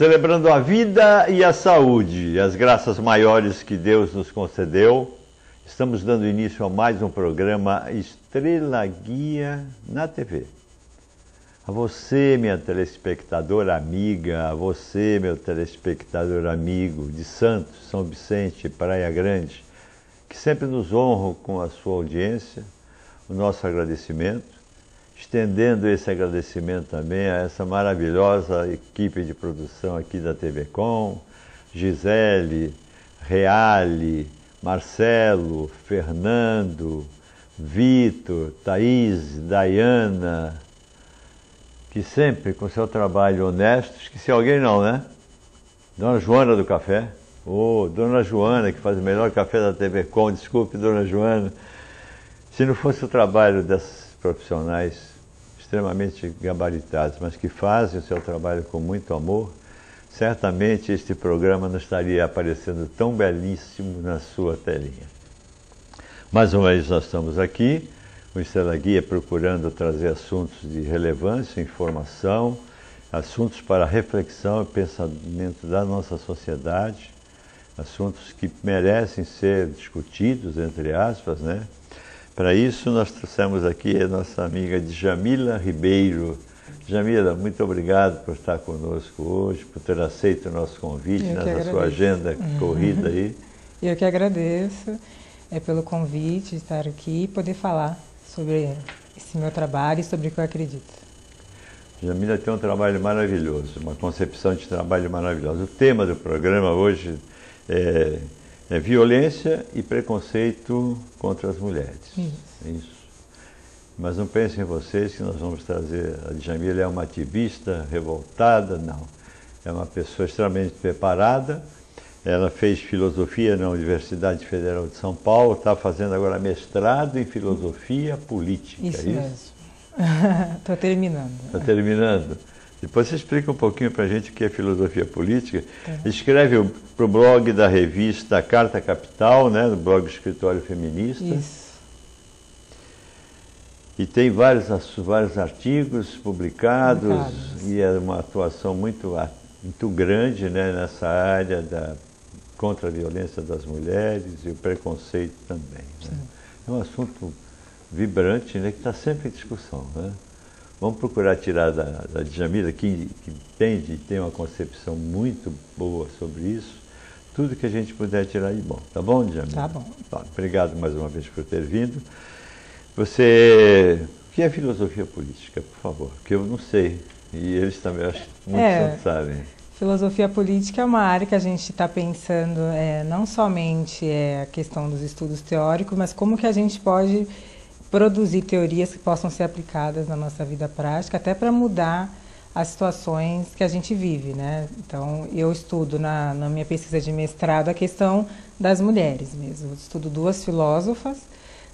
Celebrando a vida e a saúde, as graças maiores que Deus nos concedeu, estamos dando início a mais um programa Estrela Guia na TV. A você, minha telespectadora amiga, a você, meu telespectador amigo de Santos, São Vicente, Praia Grande, que sempre nos honram com a sua audiência, o nosso agradecimento, estendendo esse agradecimento também a essa maravilhosa equipe de produção aqui da TV Com, Gisele, Reale, Marcelo, Fernando, Vitor, Thaís, Dayana, que sempre com seu trabalho honesto, esqueci alguém não, né? Dona Joana do Café, Dona Joana, que faz o melhor café da TV Com, desculpe, Dona Joana. Se não fosse o trabalho desses profissionais extremamente gabaritados, mas que fazem o seu trabalho com muito amor, certamente este programa não estaria aparecendo tão belíssimo na sua telinha. Mais uma vez nós estamos aqui, o Estrela Guia procurando trazer assuntos de relevância, informação, assuntos para reflexão e pensamento da nossa sociedade, assuntos que merecem ser discutidos, entre aspas, né? Para isso, nós trouxemos aqui a nossa amiga Djamila Ribeiro. Djamila, muito obrigado por estar conosco hoje, por ter aceito o nosso convite nessa sua agenda corrida aí. Eu que agradeço pelo convite de estar aqui e poder falar sobre esse meu trabalho e sobre o que eu acredito. Djamila tem um trabalho maravilhoso, uma concepção de trabalho maravilhosa. O tema do programa hoje é violência e preconceito contra as mulheres. Isso. Mas não pensem vocês que nós vamos trazer... A Djamila é uma ativista revoltada, não. É uma pessoa extremamente preparada. Ela fez filosofia na Universidade Federal de São Paulo, está fazendo agora mestrado em filosofia política. Isso mesmo. Estou terminando. Está terminando? Depois você explica um pouquinho para a gente o que é filosofia política. Escreve para o blog da revista Carta Capital, né, no blog Escritório Feminista. Isso. E tem vários artigos publicados e é uma atuação muito grande, né, nessa área contra a violência das mulheres e o preconceito também. Né? É um assunto vibrante, né, que está sempre em discussão, né? Vamos procurar tirar da Djamila, que entende e tem uma concepção muito boa sobre isso, tudo que a gente puder tirar de bom. Tá bom, Djamila? Tá bom. Tá, obrigado mais uma vez por ter vindo. Você... O que é filosofia política, por favor? Porque eu não sei. E eles também, acho que muitos não sabem. Filosofia política é uma área que a gente está pensando, não somente a questão dos estudos teóricos, mas como que a gente pode produzir teorias que possam ser aplicadas na nossa vida prática, até para mudar as situações que a gente vive, né? Então, eu estudo na minha pesquisa de mestrado a questão das mulheres mesmo. Eu estudo duas filósofas,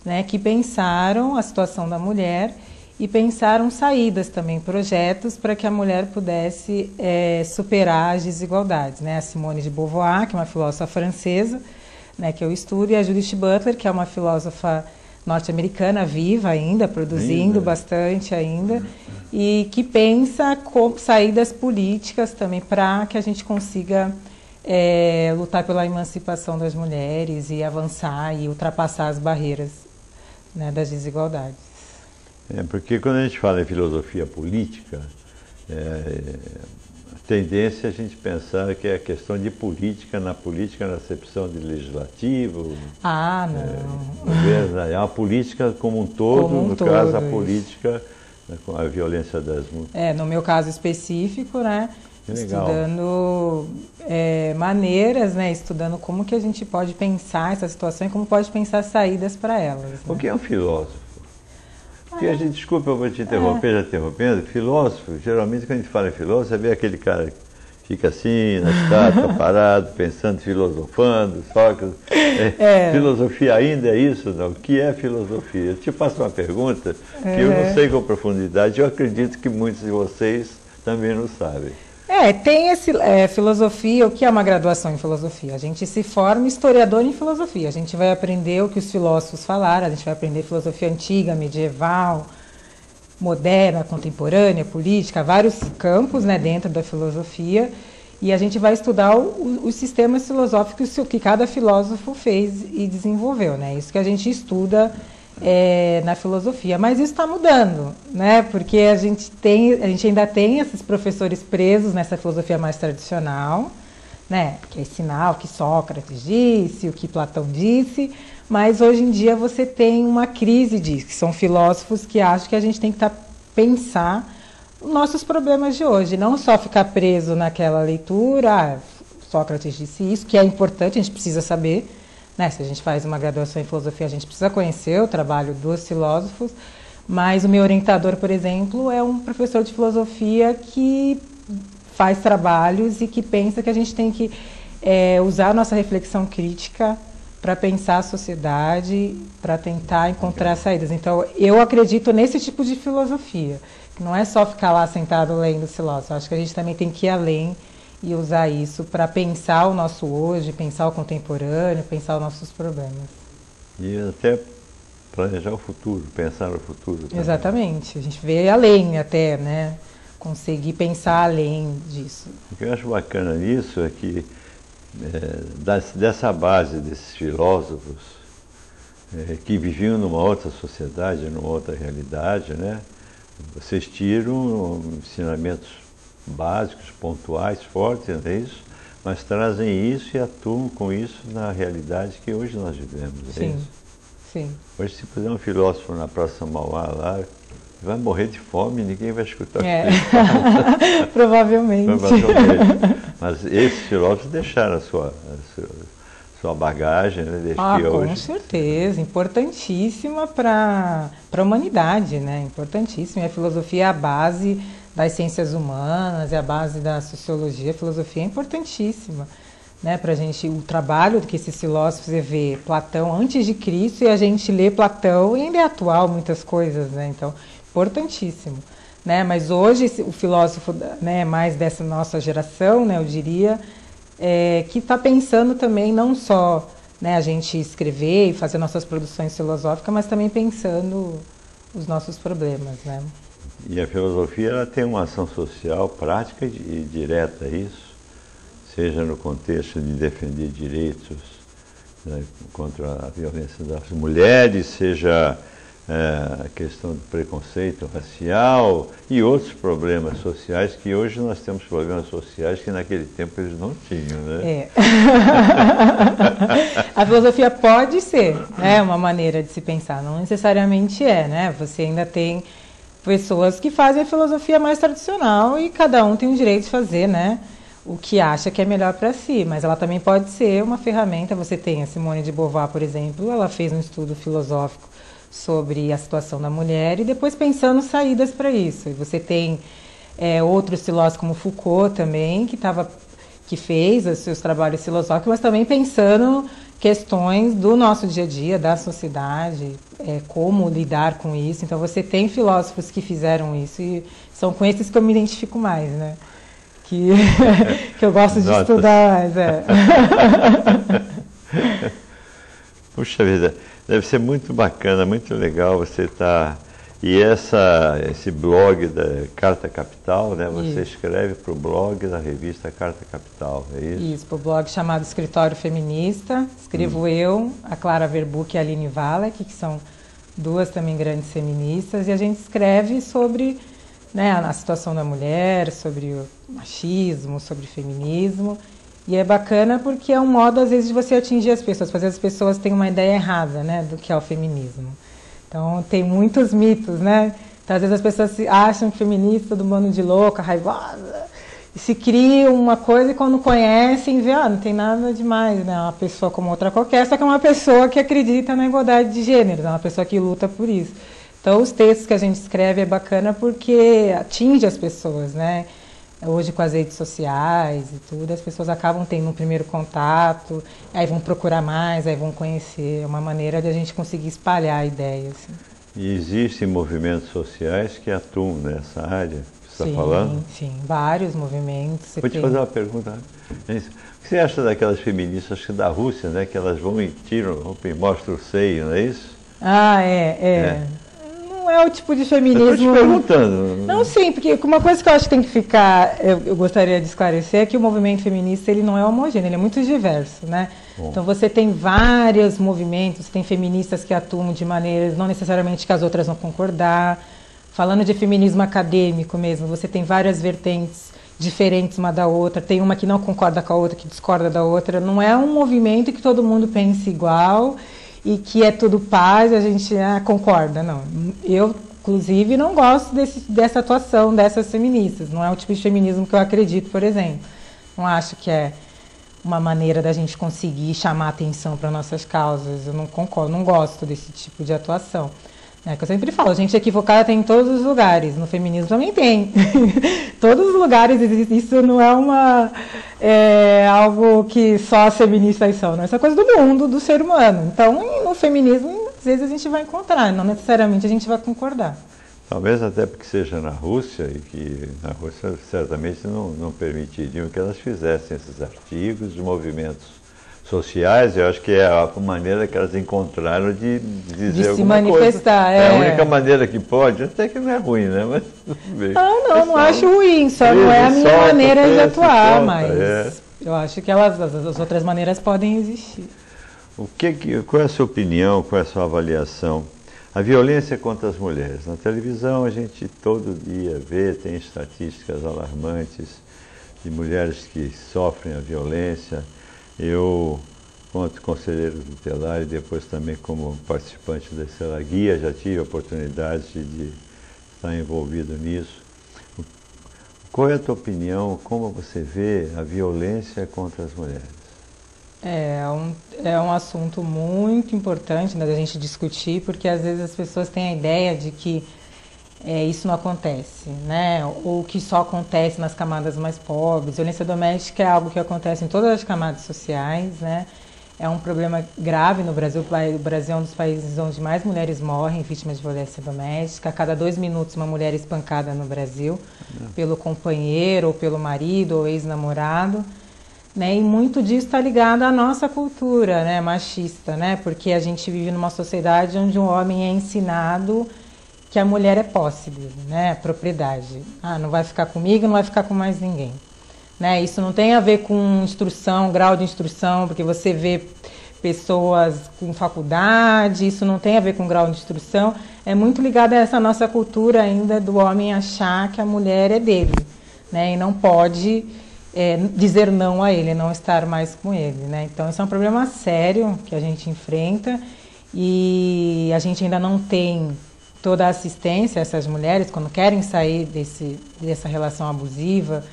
né, que pensaram a situação da mulher e pensaram saídas também, projetos para que a mulher pudesse superar as desigualdades, né? A Simone de Beauvoir, que é uma filósofa francesa, né, que eu estudo, e a Judith Butler, que é uma filósofa norte-americana, viva ainda, produzindo bastante ainda, e que pensa saídas políticas também para que a gente consiga lutar pela emancipação das mulheres e avançar e ultrapassar as barreiras, né, das desigualdades. Porque quando a gente fala em filosofia política, a tendência é a gente pensar que é a questão de política na acepção de legislativo. Não. Governo, é uma política como um todo, no caso a política com a violência das mulheres. No meu caso específico, né? Legal. Estudando maneiras, né? Estudando como que a gente pode pensar essa situação e como pode pensar saídas para elas. Né? O que é um filósofo? Porque a gente, desculpa, eu vou te interromper, já interrompendo. Filósofo, geralmente quando a gente fala em filósofo, você vê aquele cara que fica assim, na estátua, parado, pensando, filosofando, Sócrates. Filosofia ainda é isso? Não? O que é filosofia? Eu te faço uma pergunta que eu não sei com profundidade, eu acredito que muitos de vocês também não sabem. Tem filosofia, o que é uma graduação em filosofia? A gente se forma historiador em filosofia, a gente vai aprender o que os filósofos falaram, a gente vai aprender filosofia antiga, medieval, moderna, contemporânea, política, vários campos, né, dentro da filosofia, E a gente vai estudar os sistemas filosóficos que cada filósofo fez e desenvolveu, né? Isso que a gente estuda na filosofia. Mas isso está mudando, né? Porque a gente ainda tem esses professores presos nessa filosofia mais tradicional, né? Que é ensinar o que Sócrates disse, o que Platão disse, mas hoje em dia você tem uma crise disso, que são filósofos que acham que a gente tem que pensar os nossos problemas de hoje, não só ficar preso naquela leitura, Sócrates disse isso, que é importante, a gente precisa saber, né? Se a gente faz uma graduação em filosofia, a gente precisa conhecer o trabalho dos filósofos, mas o meu orientador, por exemplo, é um professor de filosofia que faz trabalhos e que pensa que a gente tem que usar a nossa reflexão crítica para pensar a sociedade, para tentar encontrar saídas. Então, eu acredito nesse tipo de filosofia. Não é só ficar lá sentado lendo os filósofos. Acho que a gente também tem que ir além e usar isso para pensar o nosso hoje, pensar o contemporâneo, pensar os nossos problemas. E até planejar o futuro, pensar no futuro também. Exatamente. A gente vê além até, né? Conseguir pensar além disso. O que eu acho bacana nisso é que dessa base desses filósofos que viviam numa outra sociedade, numa outra realidade, né? Vocês tiram ensinamentos básicos, pontuais, fortes, não é isso? Mas trazem isso e atuam com isso na realidade que hoje nós vivemos, é sim, isso? Sim. Hoje, se puser um filósofo na Praça Mauá lá, vai morrer de fome, ninguém vai escutar o que ele fala. Provavelmente. Mas esses filósofos deixaram a sua bagagem, né? Com certeza, importantíssima para a humanidade, né? Importantíssima. E a filosofia é a base das ciências humanas, é a base da sociologia. A filosofia é importantíssima, né? Para a gente, o trabalho que esses filósofos é ver Platão antes de Cristo e a gente lê Platão e ainda é atual muitas coisas, né? Então, importantíssimo, né? Mas hoje o filósofo, né, mais dessa nossa geração, né, eu diria, que está pensando também não só, né, a gente escrever e fazer nossas produções filosóficas, mas também pensando os nossos problemas, né? E a filosofia ela tem uma ação social prática e direta, isso, seja no contexto de defender direitos, né, contra a violência das mulheres, seja a questão do preconceito racial e outros problemas sociais, que hoje nós temos problemas sociais que naquele tempo eles não tinham, né? A filosofia pode ser, né, uma maneira de se pensar, não necessariamente né? Você ainda tem pessoas que fazem a filosofia mais tradicional e cada um tem o direito de fazer, né, o que acha que é melhor para si, mas ela também pode ser uma ferramenta. Você tem a Simone de Beauvoir, por exemplo, ela fez um estudo filosófico sobre a situação da mulher e depois pensando saídas para isso. E você tem outros filósofos como Foucault também, que fez os seus trabalhos filosóficos, mas também pensando questões do nosso dia a dia, da sociedade, como lidar com isso. Então você tem filósofos que fizeram isso e são com esses que eu me identifico mais, né? Que eu gosto de estudar mais. Puxa vida, deve ser muito bacana, muito legal você estar... E esse blog da Carta Capital, né? Você escreve para o blog da revista Carta Capital, é isso? Isso, para o blog chamado Escritório Feminista. Escrevo eu, a Clara Verbuck e a Aline Wallach, que são duas também grandes feministas, e a gente escreve sobre, né, a situação da mulher, sobre o machismo, sobre o feminismo. E é bacana porque é um modo, às vezes, de você atingir as pessoas, fazer as pessoas terem uma ideia errada, né, do que é o feminismo. Então, tem muitos mitos, né? Então, às vezes as pessoas se acham feminista do bando de louca, raivosa, e se cria uma coisa e quando conhecem, vê, não tem nada demais, né? Uma pessoa como outra qualquer, só que é uma pessoa que acredita na igualdade de gêneros, é uma pessoa que luta por isso. Então, os textos que a gente escreve é bacana porque atinge as pessoas, né? Hoje com as redes sociais e tudo, as pessoas acabam tendo um primeiro contato, aí vão procurar mais, aí vão conhecer. É uma maneira de a gente conseguir espalhar a ideia. Assim. E existem movimentos sociais que atuam nessa área que você está falando? Sim, vários movimentos. Vou te fazer uma pergunta. O que você acha daquelas feministas da Rússia, né, que elas vão e tiram roupa e mostram o seio, não é isso? Não não é o tipo de feminismo... Eu estou te perguntando. Não, sim, porque uma coisa que eu acho que tem que ficar, eu gostaria de esclarecer, é que o movimento feminista ele não é homogêneo, ele é muito diverso, né? Bom. Então você tem vários movimentos, tem feministas que atuam de maneiras, não necessariamente que as outras vão concordar. Falando de feminismo acadêmico mesmo, você tem várias vertentes diferentes uma da outra, tem uma que não concorda com a outra, que discorda da outra. Não é um movimento que todo mundo pense igual e que é tudo paz, a gente concorda, não. Eu, inclusive, não gosto dessa atuação dessas feministas. Não é o tipo de feminismo que eu acredito, por exemplo. Não acho que é uma maneira da gente conseguir chamar atenção para nossas causas. Eu não concordo, não gosto desse tipo de atuação. É que eu sempre falo, gente equivocada tem em todos os lugares, no feminismo também tem. Todos os lugares, isso não é algo que só as feministas são, não. Isso é coisa do mundo, do ser humano. Então, no feminismo, às vezes a gente vai encontrar, não necessariamente a gente vai concordar. Talvez até porque seja na Rússia, e que na Rússia certamente não permitiriam que elas fizessem esses artigos de movimentos sociais. Eu acho que é a maneira que elas encontraram de dizer alguma coisa. De se manifestar, é a única maneira que pode, até que não é ruim, né? Mas tudo bem. Não acho ruim, só não é a minha maneira de atuar, mas eu acho que as outras maneiras podem existir. Qual é a sua opinião, qual é a sua avaliação? A violência contra as mulheres. Na televisão a gente todo dia vê, tem estatísticas alarmantes de mulheres que sofrem a violência. Eu, quanto conselheiro tutelar e depois também como participante da Estrela-Guia, já tive a oportunidade de estar envolvido nisso. Qual é a tua opinião, como você vê a violência contra as mulheres? É um assunto muito importante, né, da gente discutir, porque às vezes as pessoas têm a ideia de que isso não acontece, né? Ou que só acontece nas camadas mais pobres. Violência doméstica é algo que acontece em todas as camadas sociais, né? É um problema grave no Brasil. O Brasil é um dos países onde mais mulheres morrem vítimas de violência doméstica. A cada 2 minutos uma mulher é espancada no Brasil pelo companheiro, ou pelo marido, ou ex-namorado. Né? E muito disso está ligado à nossa cultura, né, machista, né? Porque a gente vive numa sociedade onde um homem é ensinado que a mulher é posse dele, né, propriedade. Não vai ficar comigo, não vai ficar com mais ninguém. Né? Isso não tem a ver com instrução, grau de instrução, porque você vê pessoas com faculdade, isso não tem a ver com grau de instrução. É muito ligado a essa nossa cultura ainda do homem achar que a mulher é dele, né, e não pode dizer não a ele, não estar mais com ele, né? Então, isso é um problema sério que a gente enfrenta e a gente ainda não tem toda a assistência a essas mulheres quando querem sair dessa relação abusiva,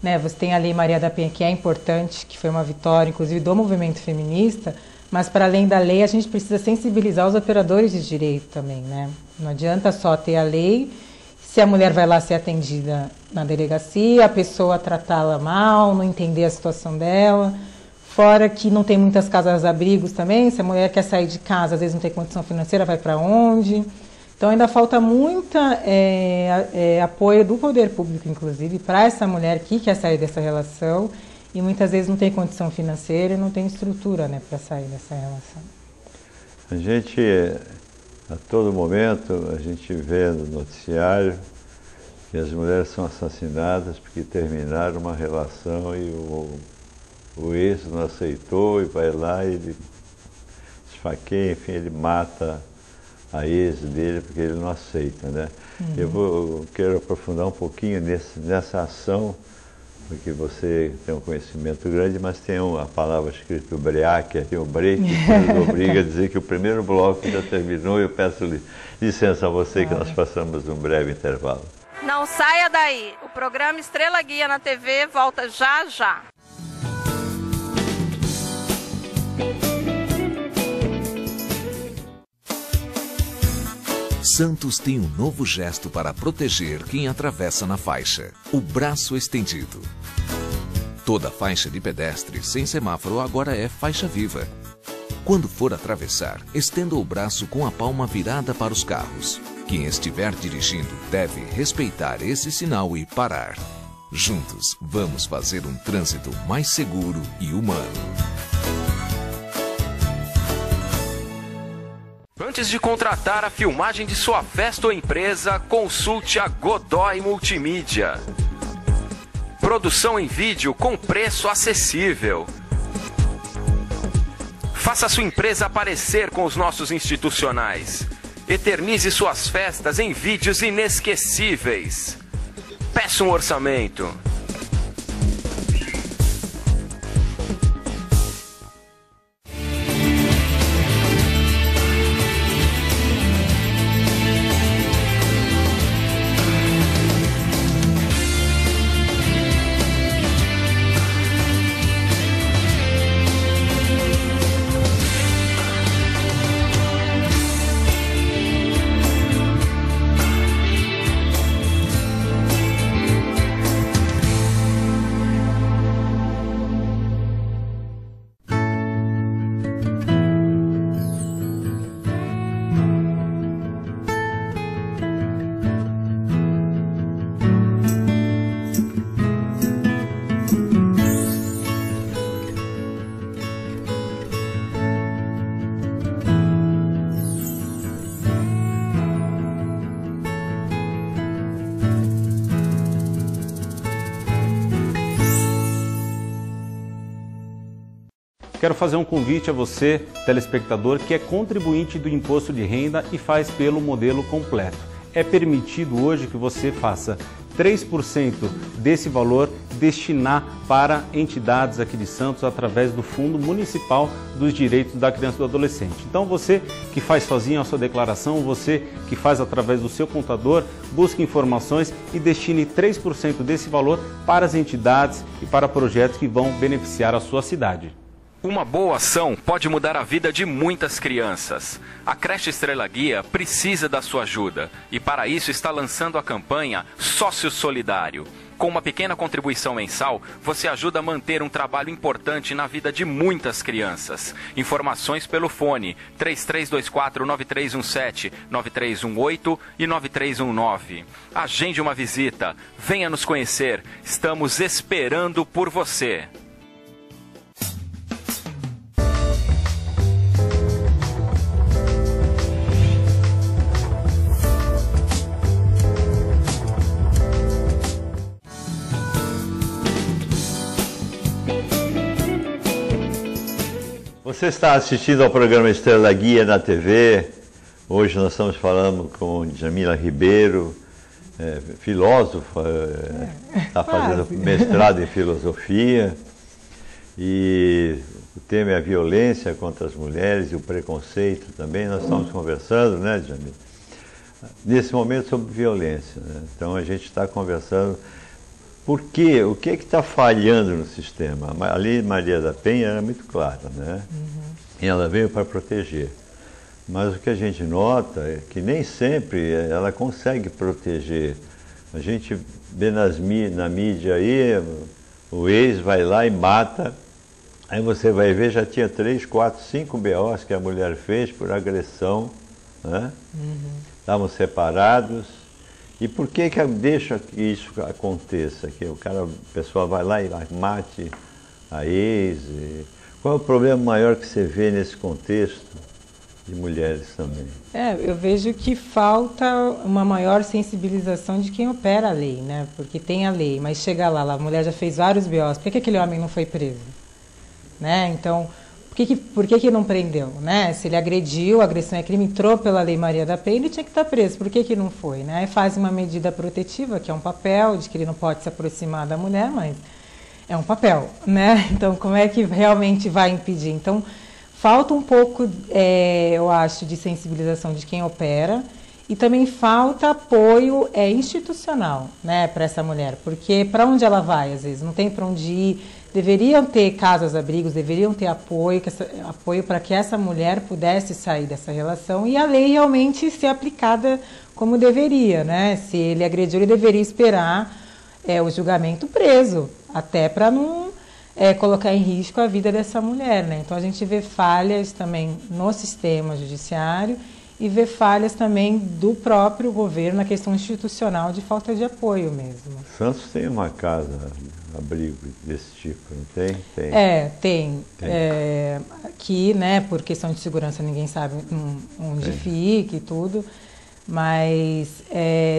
né? Você tem a Lei Maria da Penha, que é importante, que foi uma vitória, inclusive, do movimento feminista, mas, para além da lei, a gente precisa sensibilizar os operadores de direito também, né? Não adianta só ter a lei, se a mulher vai lá ser atendida na delegacia, a pessoa tratá-la mal, não entender a situação dela, fora que não tem muitas casas-abrigos também, se a mulher quer sair de casa, às vezes não tem condição financeira, vai para onde? Então ainda falta muito apoio do poder público, inclusive, para essa mulher que quer sair dessa relação e muitas vezes não tem condição financeira e não tem estrutura, né, para sair dessa relação. A gente, a todo momento, a gente vê no noticiário que as mulheres são assassinadas porque terminaram uma relação e o ex não aceitou e vai lá e ele esfaqueia, enfim, ele mata a ex dele porque ele não aceita, né? Eu quero aprofundar um pouquinho nessa ação, porque você tem um conhecimento grande, mas tem a palavra escrita break, tem o break, que nos obriga a dizer que o primeiro bloco já terminou e eu peço licença a você que nós passamos um breve intervalo. Não saia daí, o programa Estrela Guia na TV volta já já. Santos tem um novo gesto para proteger quem atravessa na faixa: o braço estendido. Toda faixa de pedestre sem semáforo agora é faixa viva. Quando for atravessar, estenda o braço com a palma virada para os carros. Quem estiver dirigindo deve respeitar esse sinal e parar. Juntos, vamos fazer um trânsito mais seguro e humano. Antes de contratar a filmagem de sua festa ou empresa, consulte a Godoy Multimídia. Produção em vídeo com preço acessível. Faça sua empresa aparecer com os nossos institucionais. Eternize suas festas em vídeos inesquecíveis. Peça um orçamento. Quero fazer um convite a você, telespectador, que é contribuinte do Imposto de Renda e faz pelo modelo completo. É permitido hoje que você faça 3% desse valor destinar para entidades aqui de Santos através do Fundo Municipal dos Direitos da Criança e do Adolescente. Então você que faz sozinho a sua declaração, você que faz através do seu contador, busque informações e destine 3% desse valor para as entidades e para projetos que vão beneficiar a sua cidade. Uma boa ação pode mudar a vida de muitas crianças. A creche Estrela Guia precisa da sua ajuda e para isso está lançando a campanha Sócio Solidário. Com uma pequena contribuição mensal, você ajuda a manter um trabalho importante na vida de muitas crianças. Informações pelo fone 3324-9317, 9318 e 9319. Agende uma visita, venha nos conhecer, estamos esperando por você. Você está assistindo ao programa Estrela Guia na TV. Hoje nós estamos falando com Djamila Ribeiro, filósofa, está fazendo mestrado em filosofia. E o tema é a violência contra as mulheres e o preconceito também. Nós estamos conversando, né, Djamila? Nesse momento sobre violência, né? Então a gente está conversando. Por quê? O que é que está falhando no sistema? A Lei Maria da Penha era muito clara, né? E ela veio para proteger. Mas o que a gente nota é que nem sempre ela consegue proteger. A gente vê na mídia aí, o ex vai lá e mata, aí você vai ver, já tinha 3, 4, 5 BOs que a mulher fez por agressão, né? Estavam separados. E por que deixa que isso aconteça? Que a pessoa vai lá e mate a ex? Qual é o problema maior que você vê nesse contexto de mulheres também? Eu vejo que falta uma maior sensibilização de quem opera a lei, né? Porque tem a lei, mas chega lá, a mulher já fez vários BOs, por que aquele homem não foi preso? Né? Então, por que não prendeu? Né? Se ele agrediu, a agressão é crime, entrou pela Lei Maria da Penha, ele tinha que estar preso. Por que não foi? Né? Aí faz uma medida protetiva, que é um papel, de que ele não pode se aproximar da mulher, mas é um papel. Né? Então, como é que realmente vai impedir? Então, falta um pouco, eu acho, de sensibilização de quem opera e também falta apoio institucional, né, para essa mulher. Porque para onde ela vai, às vezes? Não tem para onde ir. Deveriam ter casas-abrigos, deveriam ter apoio para que essa mulher pudesse sair dessa relação e a lei realmente ser aplicada como deveria, né? Se ele agrediu, ele deveria esperar o julgamento preso, até para não colocar em risco a vida dessa mulher, né? Então a gente vê falhas também no sistema judiciário e ver falhas também do próprio governo na questão institucional de falta de apoio mesmo. Santos tem uma casa, abrigo desse tipo, não tem? Tem. Aqui, né, por questão de segurança, ninguém sabe onde fica e tudo, mas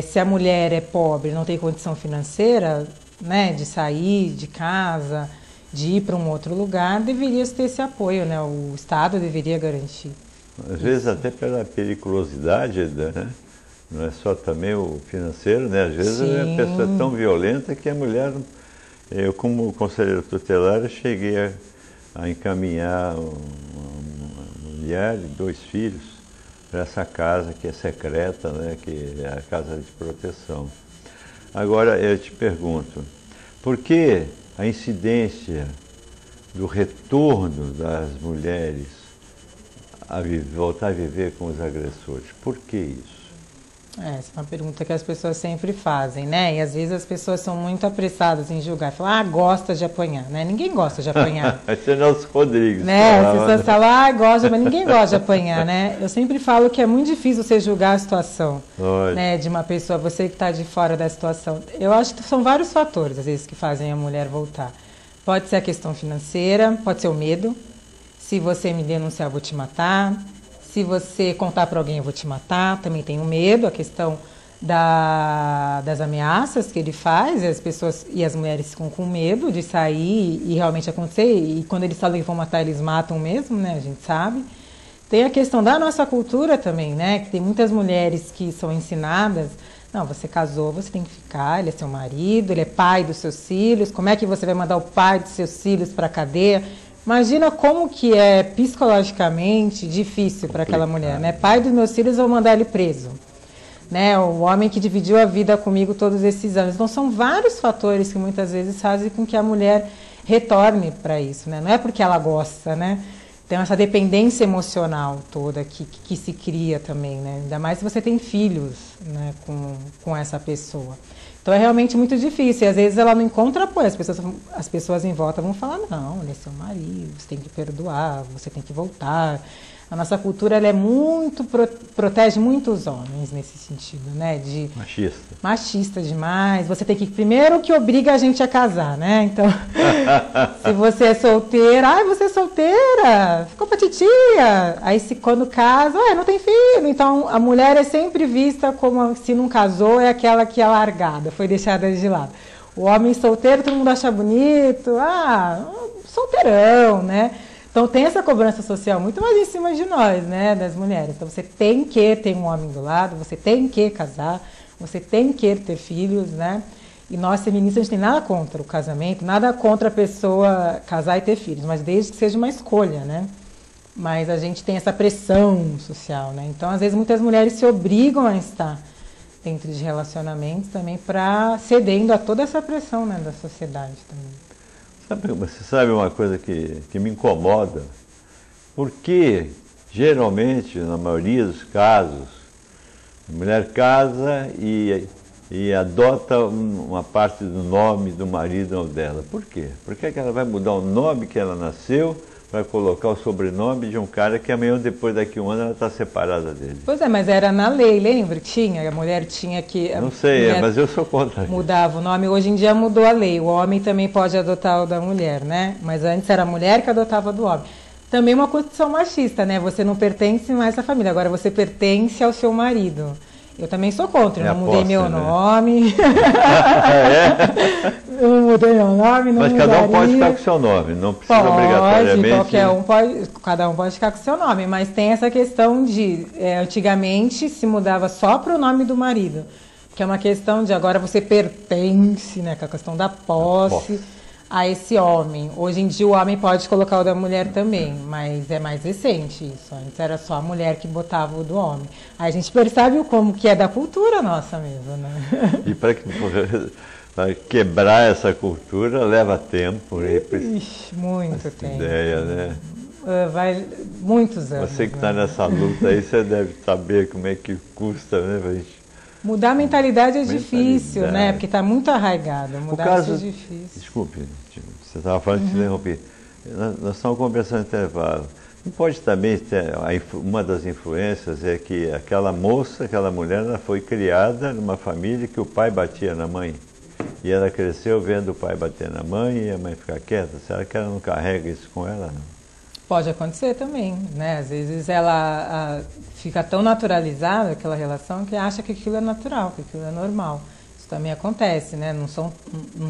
se a mulher é pobre, não tem condição financeira, né, de sair de casa, de ir para um outro lugar, deveria ter esse apoio, né, o Estado deveria garantir. Às vezes até pela periculosidade, né? Não é só também o financeiro, né? Às vezes a pessoa é tão violenta que a mulher... Eu, como conselheiro tutelar, cheguei a encaminhar uma mulher e 2 filhos para essa casa que é secreta, né? Que é a casa de proteção. Agora, eu te pergunto, por que a incidência do retorno das mulheres voltar a viver com os agressores? Por que isso? Essa é uma pergunta que as pessoas sempre fazem, né? E às vezes as pessoas são muito apressadas em julgar, falam, gosta de apanhar, né? Ninguém gosta de apanhar. Esse é Nelson Rodrigues. Né? As pessoas falam, gosta, mas ninguém gosta de apanhar, né? Eu sempre falo que é muito difícil você julgar a situação, né, de uma pessoa, você que está de fora da situação. Eu acho que são vários fatores, às vezes, que fazem a mulher voltar. Pode ser a questão financeira, pode ser o medo. Se você me denunciar, eu vou te matar. Se você contar para alguém, eu vou te matar. Também tem o medo, a questão das ameaças que ele faz. As pessoas e as mulheres ficam com medo de sair e realmente acontecer. E quando eles falam que vão matar, eles matam mesmo, né? A gente sabe. Tem a questão da nossa cultura também, né? Que tem muitas mulheres que são ensinadas... Não, você casou, você tem que ficar, ele é seu marido, ele é pai dos seus filhos. Como é que você vai mandar o pai dos seus filhos para a cadeia? Imagina como que é psicologicamente difícil para aquela mulher, né? Pai dos meus filhos, eu vou mandar ele preso. Né? O homem que dividiu a vida comigo todos esses anos. Então, são vários fatores que muitas vezes fazem com que a mulher retorne para isso, né? Não é porque ela gosta, né? Tem essa dependência emocional toda que se cria também, né? Ainda mais se você tem filhos, né, com essa pessoa. Então é realmente muito difícil. E às vezes ela não encontra apoio. As pessoas em volta vão falar, não, ele é seu marido, você tem que perdoar, você tem que voltar. A nossa cultura ela é muito protege muito os homens nesse sentido, né? Machista demais. Você tem que primeiro que obriga a gente a casar, né? Então, se você é solteira, você é solteira, ficou pra titia. Aí quando casa, não tem filho. Então a mulher é sempre vista como se não casou, é aquela que é largada, foi deixada de lado. O homem solteiro, todo mundo acha bonito, solteirão, né? Então tem essa cobrança social muito mais em cima de nós, né, das mulheres. Então você tem que ter um homem do lado, você tem que casar, você tem que ter filhos, né? E nós feministas a gente tem nada contra o casamento, nada contra a pessoa casar e ter filhos, mas desde que seja uma escolha, né? Mas a gente tem essa pressão social, né? Então às vezes muitas mulheres se obrigam a estar dentro de relacionamentos também para cedendo a toda essa pressão, né, da sociedade também. Você sabe uma coisa que me incomoda? Porque, geralmente, na maioria dos casos, a mulher casa e adota uma parte do nome do marido ou dela. Por quê? Por que ela vai mudar o nome que ela nasceu para colocar o sobrenome de um cara que amanhã, depois daqui a um ano, ela está separada dele? Pois é, mas era na lei, lembra? A mulher tinha que... Não sei, mas eu sou contra isso. Mudava o nome, hoje em dia mudou a lei. O homem também pode adotar o da mulher, né? Mas antes era a mulher que adotava do homem. Também uma construção machista, né? Você não pertence mais à família, agora você pertence ao seu marido. Eu também sou contra, eu não mudei meu nome. Eu não mudei meu nome, não mudaria. Mas cada um pode ficar com o seu nome, não precisa obrigatoriamente. Cada um pode ficar com o seu nome, mas tem essa questão de, antigamente se mudava só para o nome do marido, que é uma questão de agora você pertence, né, com a questão da posse a esse homem. Hoje em dia o homem pode colocar o da mulher também, mas é mais recente isso. Antes era só a mulher que botava o do homem. Aí a gente percebe como que é da cultura nossa mesmo, né? E para quebrar essa cultura leva tempo. Muito tempo. Ideia, né? Vai muitos anos. Você que está nessa luta aí, você deve saber como é que custa, né, pra gente... Mudar a mentalidade é difícil, né? Porque está muito arraigado. Mudar isso é difícil. Desculpe, você estava falando que te interrompi. Nós estamos conversando no intervalo. Não pode também ter, uma das influências é que aquela moça, aquela mulher, ela foi criada numa família que o pai batia na mãe. E ela cresceu vendo o pai bater na mãe e a mãe ficar quieta. Será que ela não carrega isso com ela? Não? Pode acontecer também, né? Às vezes ela fica tão naturalizada, aquela relação, que acha que aquilo é natural, que aquilo é normal. Isso também acontece, né? Não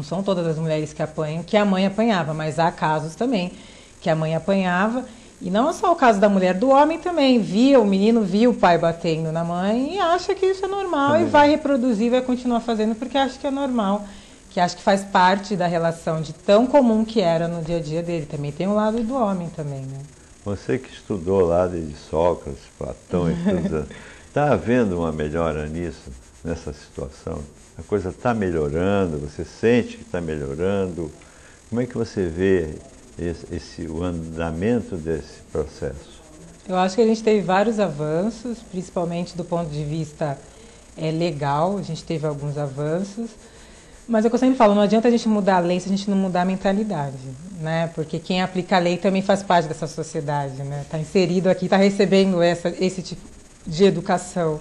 são todas as mulheres que apanham que a mãe apanhava, mas há casos também que a mãe apanhava. E não é só o caso da mulher, do homem também. O menino via o pai batendo na mãe e acha que isso é normal e vai reproduzir, vai continuar fazendo porque acha que é normal, que acha que faz parte da relação de tão comum que era no dia a dia dele. Também tem o lado do homem também, né? Você que estudou lá de Sócrates, Platão e tudo, está havendo uma melhora nisso, nessa situação? A coisa está melhorando, você sente que está melhorando? Como é que você vê o andamento desse processo? Eu acho que a gente teve vários avanços, principalmente do ponto de vista legal, a gente teve alguns avanços, mas é o que eu sempre falo, não adianta a gente mudar a lei se a gente não mudar a mentalidade, né? Porque quem aplica a lei também faz parte dessa sociedade, né? Está inserido aqui, está recebendo esse tipo de educação.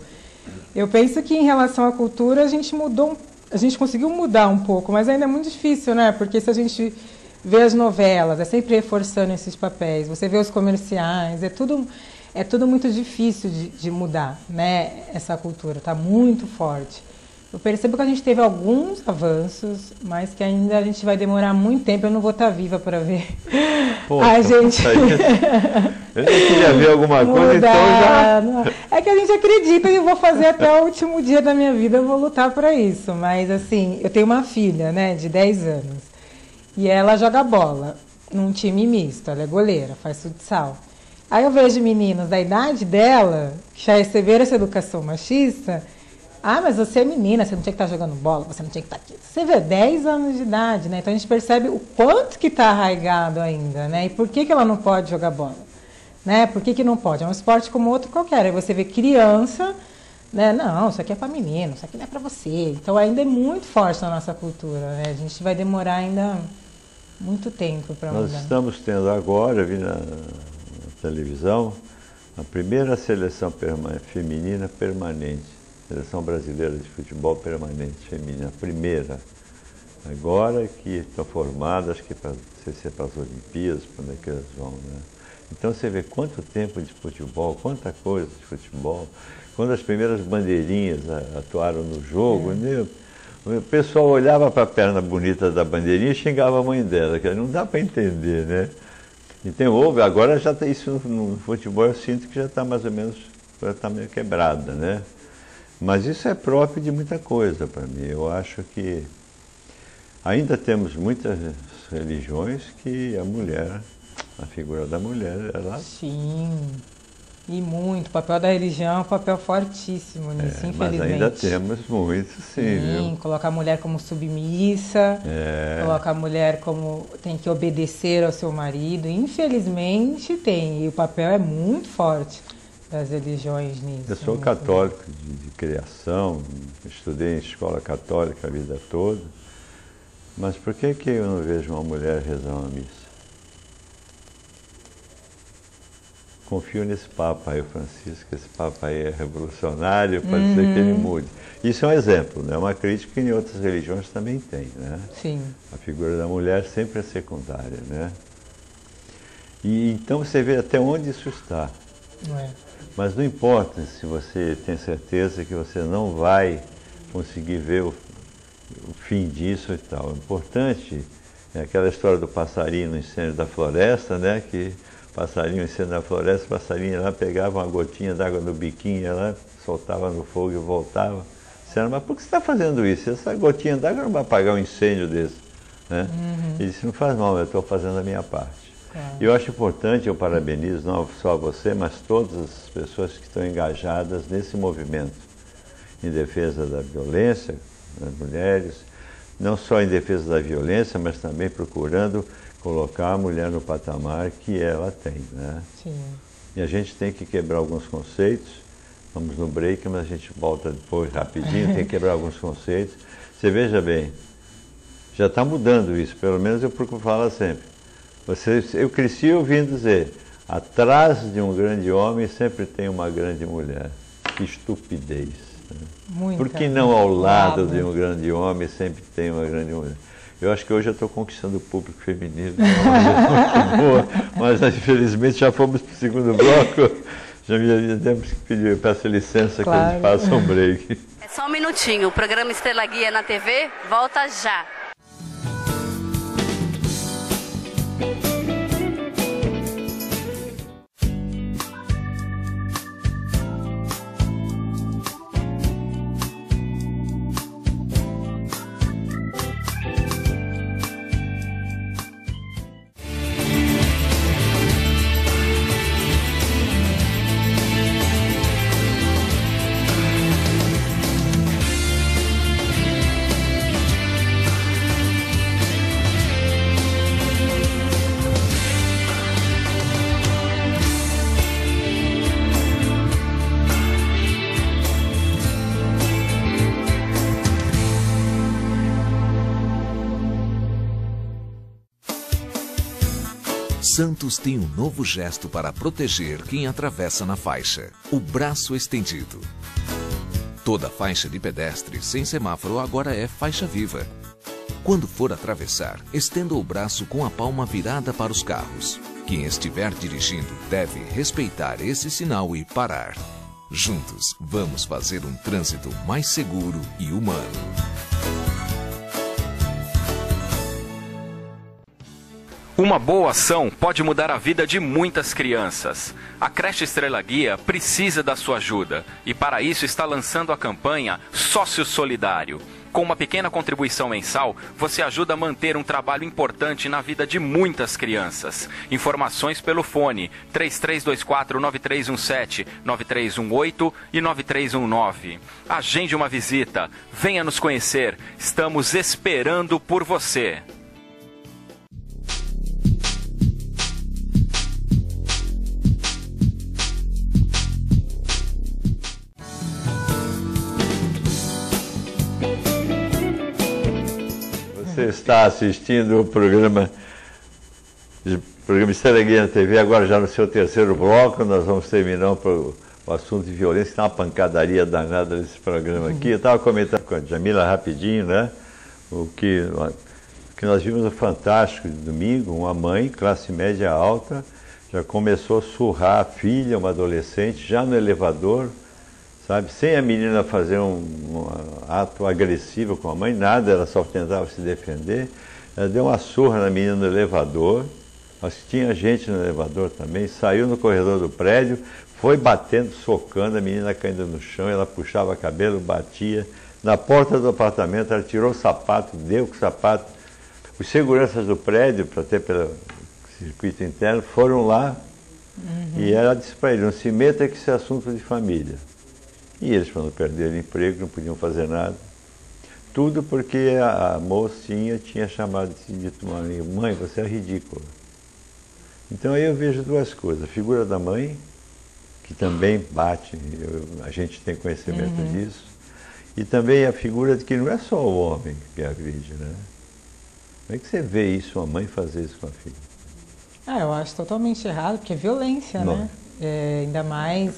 Eu penso que em relação à cultura a gente conseguiu mudar um pouco, mas ainda é muito difícil, né? Porque se a gente vê as novelas, é sempre reforçando esses papéis, você vê os comerciais, é tudo muito difícil de mudar, né? Essa cultura está muito forte. Eu percebo que a gente teve alguns avanços, mas que ainda a gente vai demorar muito tempo, eu não vou estar viva para ver. Poxa, a gente... Eu queria ver alguma coisa, então já... É que a gente acredita e eu vou fazer até o último dia da minha vida, eu vou lutar para isso. Mas assim, eu tenho uma filha, né, de 10 anos. E ela joga bola num time misto, ela é goleira, faz futsal. Aí eu vejo meninos da idade dela, que já receberam essa educação machista, mas você é menina, você não tinha que estar jogando bola, você não tinha que estar aqui. Você vê 10 anos de idade, né? Então a gente percebe o quanto que está arraigado ainda, né? E por que ela não pode jogar bola? Né? Por que não pode? É um esporte como outro qualquer. Aí você vê criança, né? Não, isso aqui é para menino, isso aqui não é para você. Então ainda é muito forte na nossa cultura, né? A gente vai demorar ainda muito tempo para mudar. Nós estamos tendo agora, eu vi na televisão, a primeira seleção feminina permanente. Seleção brasileira de futebol permanente feminina, a primeira. Agora que estão formadas, acho que para as Olimpíadas, para onde é que elas vão, né? Então você vê quanto tempo de futebol, quanta coisa de futebol. Quando as primeiras bandeirinhas atuaram no jogo, né? O pessoal olhava para a perna bonita da bandeirinha e xingava a mãe dela, que não dá para entender, né? Então agora já está isso no futebol, eu sinto que já está mais ou menos, já está meio quebrada, né? Mas isso é próprio de muita coisa para mim. Eu acho que ainda temos muitas religiões que a figura da mulher, ela... Sim, e muito. O papel da religião é um papel fortíssimo nisso, infelizmente. Mas ainda temos muito, sim, viu? Colocar a mulher como submissa, colocar a mulher como tem que obedecer ao seu marido. Infelizmente tem, e o papel é muito forte das religiões nisso. Eu sou católico de criação, estudei em escola católica a vida toda, mas por que eu não vejo uma mulher rezar uma missa? Confio nesse Papa aí, o Francisco, esse Papa aí é revolucionário, pode ser que ele mude. Isso é um exemplo, né? Uma crítica que em outras religiões também tem, né? Sim. A figura da mulher sempre é secundária, né? E então você vê até onde isso está. Mas não importa se você tem certeza que você não vai conseguir ver o fim disso e tal. O importante é aquela história do passarinho no incêndio da floresta, né? Que o passarinho no incêndio da floresta, o passarinho lá pegava uma gotinha d'água no biquinho, ela soltava no fogo e voltava. Disseram, mas por que você está fazendo isso? Essa gotinha d'água não vai apagar um incêndio desse, né? Ele disse, não faz mal, eu estou fazendo a minha parte. E eu acho importante, eu parabenizo não só você, mas todas as pessoas que estão engajadas nesse movimento em defesa da violência das mulheres, não só em defesa da violência, mas também procurando colocar a mulher no patamar que ela tem, né? Sim. E a gente tem que quebrar alguns conceitos, vamos no break, mas a gente volta depois rapidinho, tem que quebrar alguns conceitos. Você veja bem, já está mudando isso, pelo menos eu procuro falar sempre. Eu cresci ouvindo dizer, Atrás de um grande homem sempre tem uma grande mulher. Que estupidez. Né? Muita. Por que não ao lado de um grande homem sempre tem uma grande mulher? Eu acho que hoje eu estou conquistando o público feminino de uma maneira muito boa, mas infelizmente já fomos para o segundo bloco. Já temos que pedir, peço licença, claro, que a gente faça um break. É só um minutinho, o programa Estrela Guia na TV volta já. Santos tem um novo gesto para proteger quem atravessa na faixa: o braço estendido. Toda faixa de pedestre sem semáforo agora é faixa viva. Quando for atravessar, estenda o braço com a palma virada para os carros. Quem estiver dirigindo deve respeitar esse sinal e parar. Juntos, vamos fazer um trânsito mais seguro e humano. Uma boa ação pode mudar a vida de muitas crianças. A creche Estrela Guia precisa da sua ajuda e para isso está lançando a campanha Sócio Solidário. Com uma pequena contribuição mensal, você ajuda a manter um trabalho importante na vida de muitas crianças. Informações pelo fone 3324-9317, 9318 e 9319. Agende uma visita, venha nos conhecer, estamos esperando por você. Você está assistindo o programa Estrela Guia na TV, agora já no seu terceiro bloco. Nós vamos terminar o assunto de violência, que está uma pancadaria danada nesse programa aqui. Eu estava comentando com a Jamila rapidinho, né? O que nós vimos no Fantástico de domingo, uma mãe, classe média alta, já começou a surrar a filha, uma adolescente, já no elevador, sabe, sem a menina fazer um ato agressivo com a mãe, nada, ela só tentava se defender. Ela deu uma surra na menina no elevador, mas tinha gente no elevador também, saiu no corredor do prédio, foi batendo, socando, a menina caindo no chão, ela puxava cabelo, batia. Na porta do apartamento, ela tirou o sapato, deu com o sapato. Os seguranças do prédio, para ter pelo circuito interno, foram lá e ela disse para ele: não se meta que isso é assunto de família. E eles, quando perderam o emprego, não podiam fazer nada. Tudo porque a mocinha tinha chamado de uma amiga: mãe, você é ridícula. Então aí eu vejo duas coisas: a figura da mãe, que também bate, a gente tem conhecimento disso, e também a figura de que não é só o homem que agride, né? Como é que você vê isso, uma mãe fazer isso com a filha? Eu acho totalmente errado, porque é violência, né? Ainda mais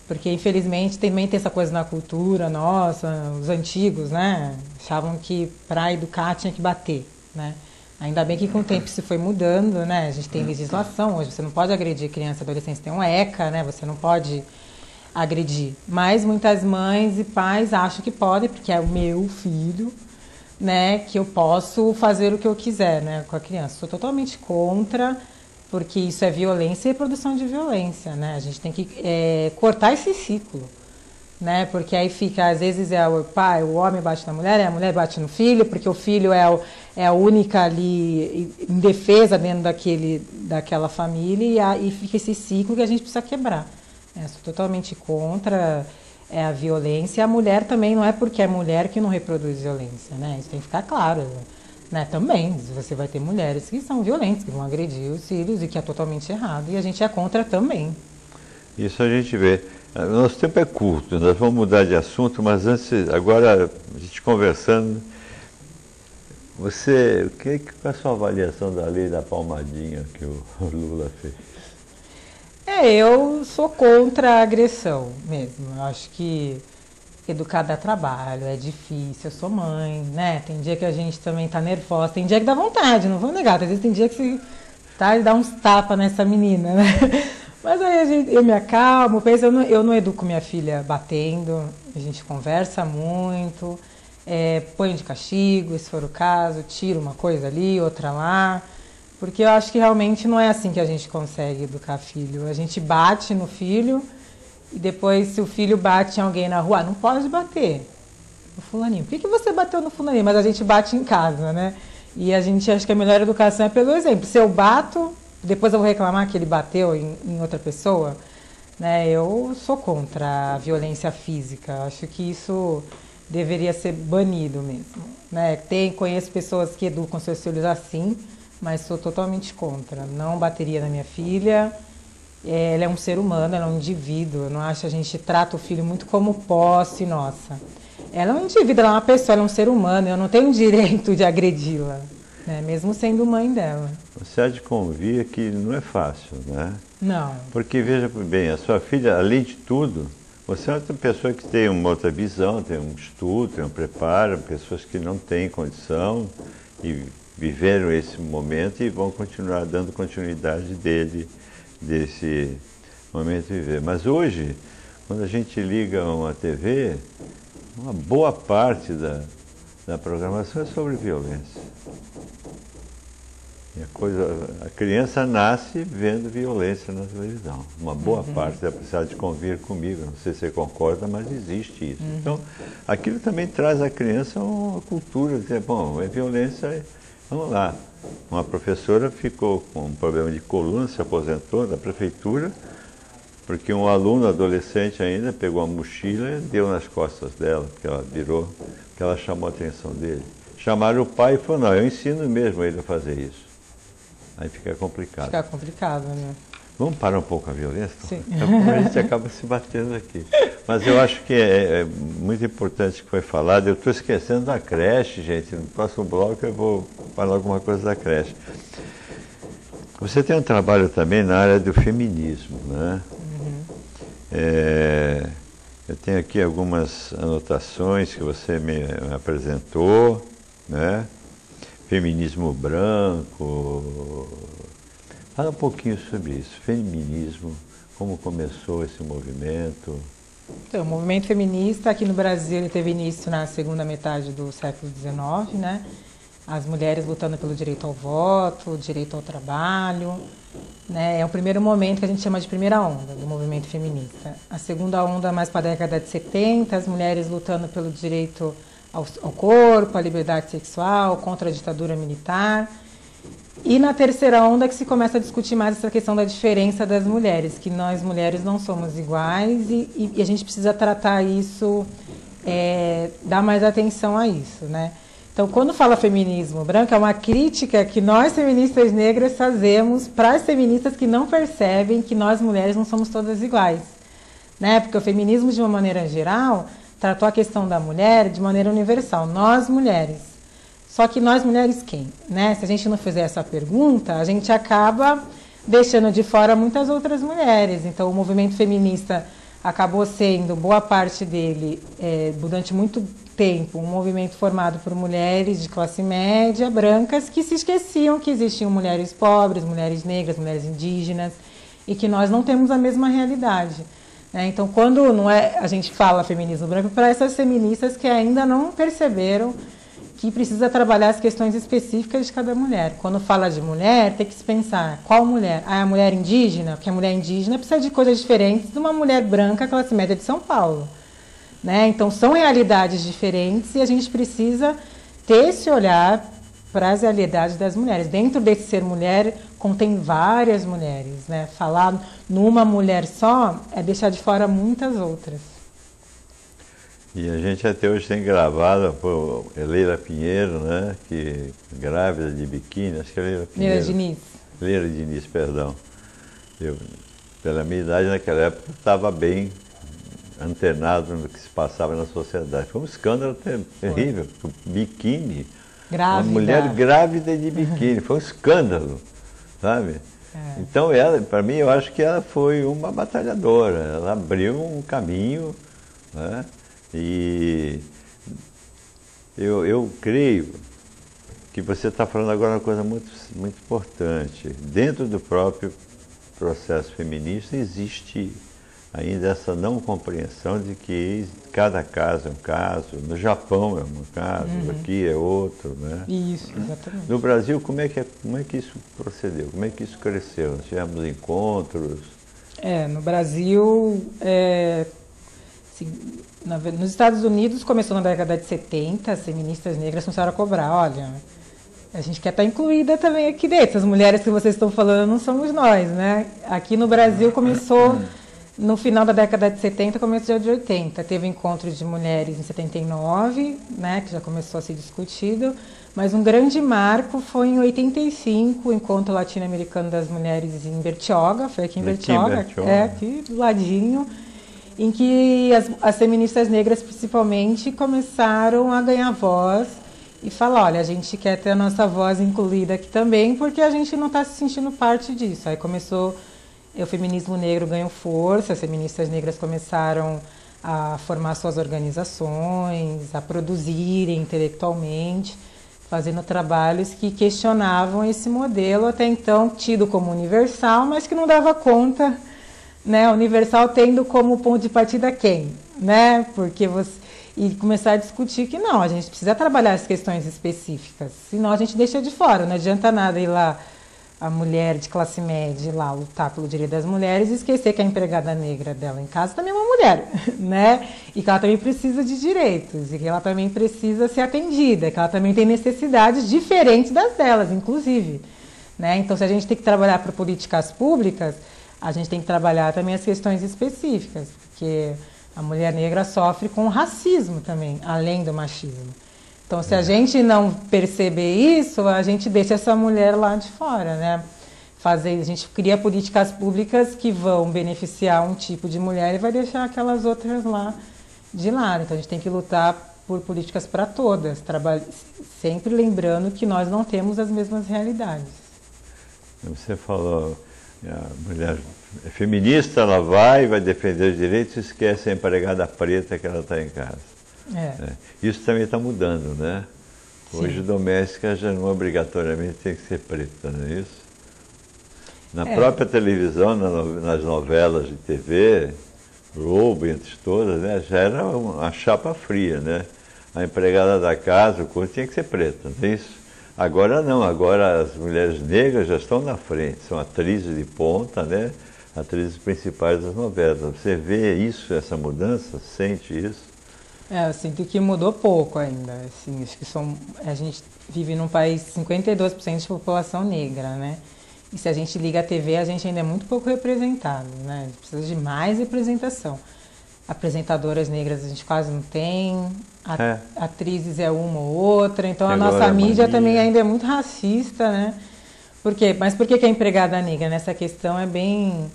porque, infelizmente, também tem essa coisa na cultura nossa, os antigos, né? Achavam que para educar tinha que bater, né? Ainda bem que com o tempo isso foi mudando, né? A gente tem legislação, hoje você não pode agredir criança e adolescente, tem um ECA, né? Você não pode agredir. Mas muitas mães e pais acham que podem, porque é o meu filho, né? Que eu posso fazer o que eu quiser, né? Com a criança. Sou totalmente contra, porque isso é violência e reprodução de violência, né? A gente tem que cortar esse ciclo, né? Porque aí fica, às vezes é o pai, o homem bate na mulher, a mulher bate no filho, porque o filho é a única ali indefesa dentro daquela família, e fica esse ciclo que a gente precisa quebrar. Sou totalmente contra a violência. A mulher também não é porque é mulher que não reproduz violência, né? Isso tem que ficar claro. Né, também, você vai ter mulheres que são violentas, que vão agredir os filhos, e que é totalmente errado, e a gente é contra também. Isso a gente vê. Nosso tempo é curto, nós vamos mudar de assunto, mas antes, agora, a gente conversando, qual é a sua avaliação da lei da palmadinha que o Lula fez? Eu sou contra a agressão mesmo. Eu acho que educar dá trabalho, é difícil. Eu sou mãe, né? Tem dia que a gente também tá nervosa, tem dia que dá vontade, não vou negar. Às vezes tem dia que você dá uns tapas nessa menina, né? Mas aí eu me acalmo, penso, eu não educo minha filha batendo, a gente conversa muito, ponho de castigo, se for o caso, tiro uma coisa ali, outra lá. Porque eu acho que realmente não é assim que a gente consegue educar filho. A gente bate no filho e depois, se o filho bate em alguém na rua, não pode bater no fulaninho. Por que você bateu no fulaninho? Mas a gente bate em casa, né? E a gente acha que a melhor educação é pelo exemplo. Se eu bato, depois eu vou reclamar que ele bateu em outra pessoa, né? Eu sou contra a violência física. Acho que isso deveria ser banido mesmo, né? Conheço pessoas que educam seus filhos assim, mas sou totalmente contra. Não bateria na minha filha. Ela é um ser humano, ela é um indivíduo. Eu não acho que a gente trata o filho muito como posse nossa. Ela é um indivíduo, ela é uma pessoa, ela é um ser humano. Eu não tenho o direito de agredi-la, né? Mesmo sendo mãe dela. Você há de convir que não é fácil, né? Não. Porque, veja bem, a sua filha, além de tudo, você é outra pessoa que tem uma outra visão, tem um estudo, tem um preparo, pessoas que não têm condição e viveram esse momento e vão continuar dando continuidade desse momento de viver. Mas hoje, quando a gente liga uma TV, uma boa parte da programação é sobre violência. E a criança nasce vendo violência na televisão. Uma boa parte vai precisar de convir comigo, não sei se você concorda, mas existe isso. Então, aquilo também traz à criança uma cultura de dizer, bom, é violência. Vamos lá, uma professora ficou com um problema de coluna, se aposentou da prefeitura, porque um aluno adolescente ainda pegou a mochila e deu nas costas dela, porque ela virou, porque ela chamou a atenção dele. Chamaram o pai e falou, não, eu ensino mesmo ele a fazer isso. Aí fica complicado. Fica complicado, né? Vamos parar um pouco a violência? Sim. Então, a gente acaba se batendo aqui. Mas eu acho que é muito importante o que foi falado. Eu estou esquecendo da creche, gente. No próximo bloco eu vou falar alguma coisa da creche. Você tem um trabalho também na área do feminismo, né? Eu tenho aqui algumas anotações que você me apresentou, né? Feminismo branco. Fala um pouquinho sobre isso, feminismo, como começou esse movimento. Então, o movimento feminista aqui no Brasil ele teve início na segunda metade do século XIX, né? As mulheres lutando pelo direito ao voto, direito ao trabalho, né? É o primeiro momento que a gente chama de primeira onda do movimento feminista. A segunda onda, mais para a década de 70, as mulheres lutando pelo direito ao corpo, à liberdade sexual, contra a ditadura militar. E na terceira onda que se começa a discutir mais essa questão da diferença das mulheres, que nós mulheres não somos iguais e a gente precisa tratar isso, dar mais atenção a isso, né? Então, quando fala feminismo branco, é uma crítica que nós feministas negras fazemos para as feministas que não percebem que nós mulheres não somos todas iguais, né? Porque o feminismo, de uma maneira geral, tratou a questão da mulher de maneira universal, nós mulheres. Só que nós mulheres quem? Né? Se a gente não fizer essa pergunta, a gente acaba deixando de fora muitas outras mulheres. Então, o movimento feminista acabou sendo, boa parte dele, durante muito tempo, um movimento formado por mulheres de classe média, brancas, que se esqueciam que existiam mulheres pobres, mulheres negras, mulheres indígenas, e que nós não temos a mesma realidade. Então, quando a gente fala feminismo branco, para essas feministas que ainda não perceberam que precisa trabalhar as questões específicas de cada mulher. Quando fala de mulher, tem que se pensar, qual mulher? Ah, é a mulher indígena? Porque a mulher indígena precisa de coisas diferentes de uma mulher branca, classe média de São Paulo. Né? Então, são realidades diferentes e a gente precisa ter esse olhar para as realidades das mulheres. Dentro desse ser mulher, contém várias mulheres. Né? Falar numa mulher só é deixar de fora muitas outras. E a gente até hoje tem gravado por Leila Pinheiro, né? Que grávida de biquíni, acho que é Leila Pinheiro. Leila Diniz. Leila Diniz, perdão. Eu, pela minha idade, naquela época, estava bem antenado no que se passava na sociedade. Foi um escândalo terrível. Biquíni. Grávida. Uma mulher grávida de biquíni. Foi um escândalo, sabe? Então, para mim, eu acho que ela foi uma batalhadora. Ela abriu um caminho, né? E eu creio que você está falando agora uma coisa muito, muito importante. Dentro do próprio processo feminista existe ainda essa não compreensão de que cada caso é um caso. No Japão é um caso, aqui é outro, né? Isso, exatamente. No Brasil, como é que isso procedeu? Como é que isso cresceu? Nós tivemos encontros? No Brasil, nos Estados Unidos começou na década de 70, as feministas negras começaram a cobrar, olha, a gente quer estar incluída também aqui dentro, as mulheres que vocês estão falando não somos nós, né? Aqui no Brasil começou no final da década de 70, começo de 80, teve encontro de mulheres em 79, né, que já começou a ser discutido, mas um grande marco foi em 85, o encontro latino-americano das mulheres em Bertioga, foi aqui em Bertioga, aqui do ladinho, em que as feministas negras, principalmente, começaram a ganhar voz e falar, olha, a gente quer ter a nossa voz incluída aqui também, porque a gente não está se sentindo parte disso. Aí começou, o feminismo negro ganhou força, as feministas negras começaram a formar suas organizações, a produzirem intelectualmente, fazendo trabalhos que questionavam esse modelo, até então tido como universal, mas que não dava conta, né, universal tendo como ponto de partida quem, né, e começar a discutir que não, a gente precisa trabalhar as questões específicas, senão a gente deixa de fora, não adianta nada ir lá, a mulher de classe média lá lutar pelo direito das mulheres e esquecer que a empregada negra dela em casa também é uma mulher, né, e que ela também precisa de direitos, e que ela também precisa ser atendida, que ela também tem necessidades diferentes das delas, inclusive, né, então se a gente tem que trabalhar por políticas públicas, a gente tem que trabalhar também as questões específicas, porque a mulher negra sofre com racismo também, além do machismo. Então, se a gente não perceber isso, a gente deixa essa mulher lá de fora, né? A gente cria políticas públicas que vão beneficiar um tipo de mulher e vai deixar aquelas outras lá de lado. Então, a gente tem que lutar por políticas para todas, sempre lembrando que nós não temos as mesmas realidades. Você falou... A mulher é feminista, ela vai defender os direitos e esquece a empregada preta que ela está em casa. Isso também está mudando, né? Hoje, doméstica já não obrigatoriamente tem que ser preta, não é isso? Na própria televisão, nas novelas de TV, Globo, entre todas, né, já era uma chapa fria, né? A empregada da casa, o corpo tinha que ser preta, não é isso? Agora não, agora as mulheres negras já estão na frente, são atrizes de ponta, né? Atrizes principais das novelas. Você vê isso, essa mudança, sente isso? Eu sinto que mudou pouco ainda. Assim, acho que a gente vive num país 52% de população negra, né? E se a gente liga a TV, a gente ainda é muito pouco representado, né? A gente precisa de mais representação. Apresentadoras negras a gente quase não tem, atrizes é uma ou outra, então a nossa mídia também ainda é muito racista, né? Por quê? Mas por que a empregada negra? Nessa questão é bem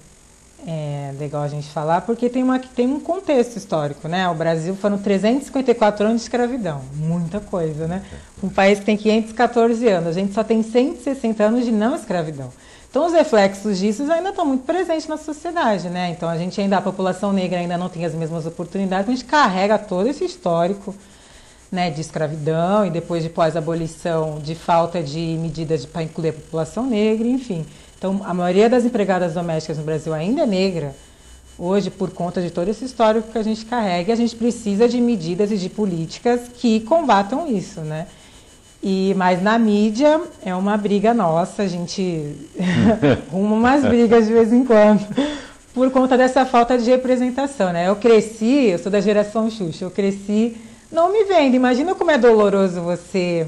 legal a gente falar, porque tem um contexto histórico, né? O Brasil foram 354 anos de escravidão, muita coisa, né? Um país que tem 514 anos, a gente só tem 160 anos de não escravidão. Então, os reflexos disso ainda estão muito presentes na sociedade, né? Então, a população negra ainda não tem as mesmas oportunidades, mas a gente carrega todo esse histórico, né, de escravidão e depois de pós-abolição, de falta de medidas para incluir a população negra, enfim. Então, a maioria das empregadas domésticas no Brasil ainda é negra, hoje, por conta de todo esse histórico que a gente carrega, e a gente precisa de medidas e de políticas que combatam isso, né? Mas na mídia é uma briga nossa, a gente arruma umas brigas de vez em quando, por conta dessa falta de representação, né? Eu sou da geração Xuxa, eu cresci não me vendo, imagina como é doloroso você